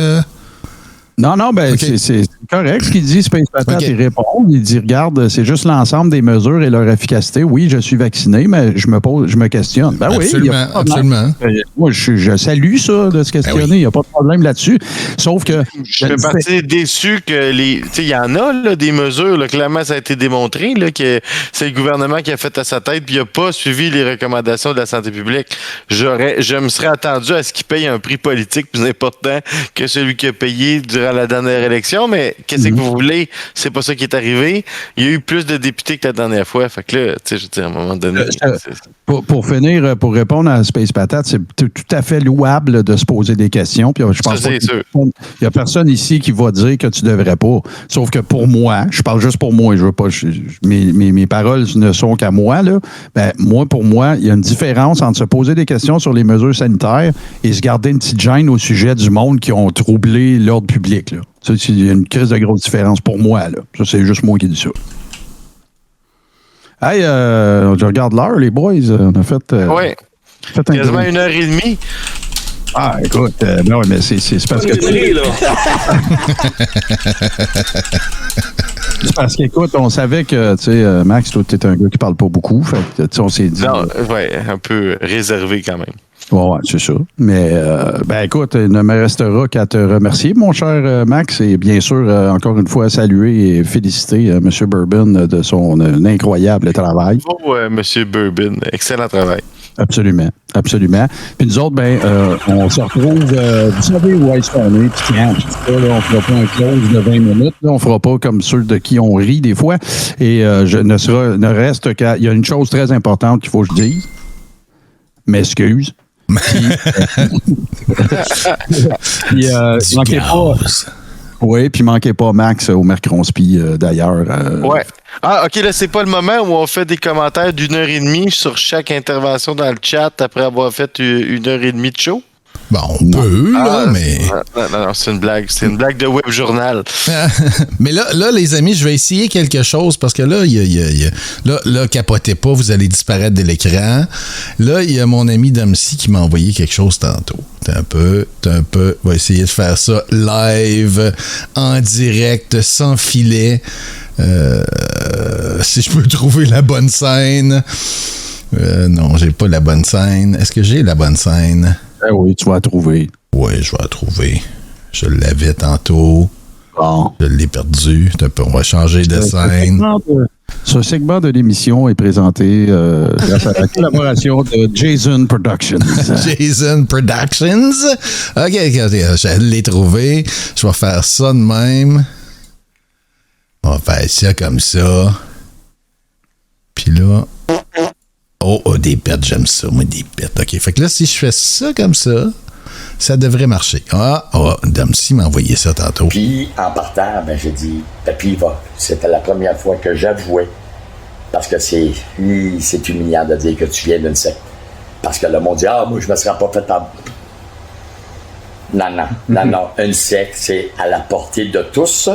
Non, ben okay. C'est correct ce qu'il dit, Space Patate, okay. Il répond. Il dit, regarde, c'est juste l'ensemble des mesures et leur efficacité. Oui, je suis vacciné, mais je me questionne. Ben absolument, oui, absolument. Moi, je salue ça, de se questionner. Il n'y a pas de problème là-dessus. Sauf que... Je fais partie déçu que il y en a, là, des mesures, là, clairement, ça a été démontré, là, que c'est le gouvernement qui a fait à sa tête, puis il n'a pas suivi les recommandations de la santé publique. Je me serais attendu à ce qu'il paye un prix politique plus important que celui qui a payé durant la dernière élection, mais qu'est-ce que vous voulez? C'est pas ça qui est arrivé. Il y a eu plus de députés que la dernière fois. Fait que là, tu sais, je veux dire, à un moment donné... Pour finir, pour répondre à Space Patate, c'est tout à fait louable de se poser des questions. Puis je pense qu'il n'y a personne ici qui va dire que tu devrais pas. Sauf que pour moi, je parle juste pour moi, je veux pas... mes paroles ne sont qu'à moi, là. Ben, pour moi, il y a une différence entre se poser des questions sur les mesures sanitaires et se garder une petite gêne au sujet du monde qui ont troublé l'ordre public. Là. Ça, il y a une crise de grosse différence pour moi. Là. Ça, c'est juste moi qui dis ça. Hey, je regarde l'heure, les boys. On a fait... oui, quasiment 1h30. Ah, écoute, ben oui, mais c'est parce que... C'est parce qu'écoute, on savait que, tu sais, Max, toi, t'es un gars qui parle pas beaucoup. Fait que, on s'est dit... Non, ouais, un peu réservé quand même. Ouais, c'est ça. Mais, écoute, il ne me restera qu'à te remercier, mon cher Max, et bien sûr, encore une fois, saluer et féliciter M. Bourbon de son incroyable travail. Oh, M. Bourbon, excellent travail. Absolument, absolument. Puis nous autres, on se retrouve, vous savez où est-ce qu'on est, puis tiens, on fera pas un close de 20 minutes, là, on fera pas comme ceux de qui on rit des fois, et ne reste qu'à, il y a une chose très importante qu'il faut que je dise, m'excuse. Puis, manquez pas. Oui, puis manquez pas Max au Mercronspi d'ailleurs. Ouais. Ah, OK, là, c'est pas le moment où on fait des commentaires d'1h30 sur chaque intervention dans le chat après avoir fait 1h30 de show? Bon, on peut, là, mais... Non, c'est une blague. C'est une blague de web journal. Mais là, les amis, je vais essayer quelque chose parce que là, là, capotez pas, vous allez disparaître de l'écran. Là, il y a mon ami Damsi qui m'a envoyé quelque chose tantôt. T'as un peu. On va essayer de faire ça live, en direct, sans filet. Si je peux trouver la bonne scène. Non, j'ai pas la bonne scène. Est-ce que j'ai la bonne scène? Oui, tu vas la trouver. Oui, je vais la trouver. Je l'avais tantôt. Bon. Je l'ai perdu. On va changer de scène. Ce segment de l'émission est présenté grâce à la collaboration de Jason Productions. Jason Productions. OK, je l'ai trouvé. Je vais faire ça de même. On va faire ça comme ça. Puis là... Oh, des pets, j'aime ça, moi, des pets. OK, fait que là, si je fais ça comme ça, ça devrait marcher. Damsi m'a envoyé ça tantôt. Puis, en partant, j'ai dit, Papy, c'était la première fois que j'avouais, parce que c'est humiliant de dire que tu viens d'une secte. Parce que le monde dit, moi, je me serais pas fait en... Non, une secte, c'est à la portée de tous.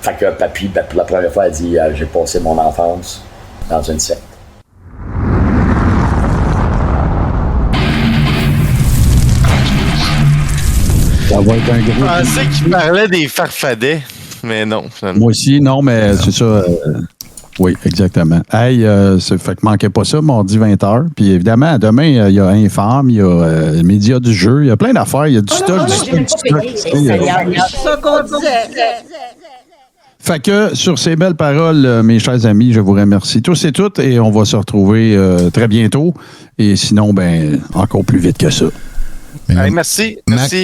Fait que Papy, pour la première fois, elle dit, j'ai passé mon enfance dans une secte. Ça va être un gros... Je pensais qu'il parlait des farfadets, mais non. Finalement. Moi aussi, non, mais c'est ça. Oui, exactement. Hey, fait que manquez pas ça, mardi 20h. Puis évidemment, demain, il y a Infâme, il y a les médias du jeu, il y a plein d'affaires, il y a du stock, du stock. C'est ça qu'on disait. Fait que sur ces belles paroles, mes chers amis, je vous remercie tous et toutes et on va se retrouver très bientôt. Et sinon, encore plus vite que ça. Hey, merci.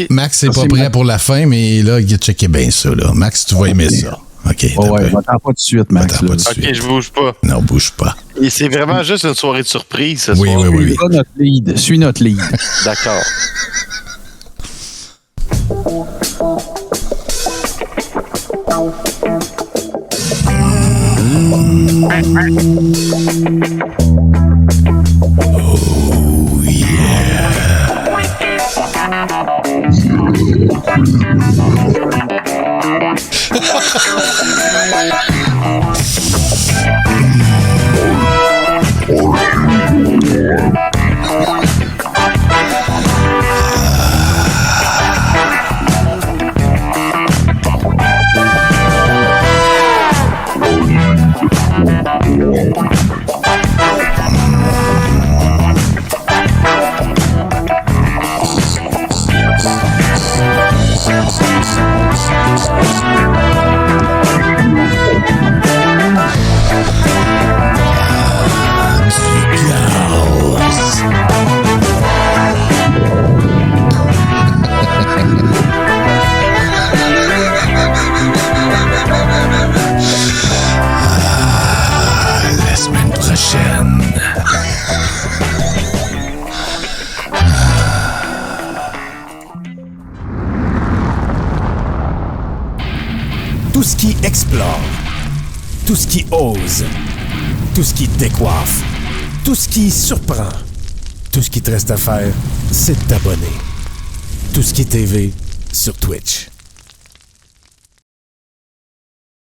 Max, c'est pas prêt pour la fin, mais là, checkez bien ça. Là. Max, tu vas aimer ça. OK. M'attends pas tout de suite, Max. OK, je bouge pas. Non, bouge pas. Et c'est vraiment juste une soirée de surprise ce soir. Oui. Suis notre lead. D'accord. Oh, yeah. La semaine prochaine. Tout ce qui explore, tout ce qui ose, tout ce qui décoiffe, tout ce qui surprend, tout ce qui te reste à faire, c'est de t'abonner. Tout ce qui est TV sur Twitch.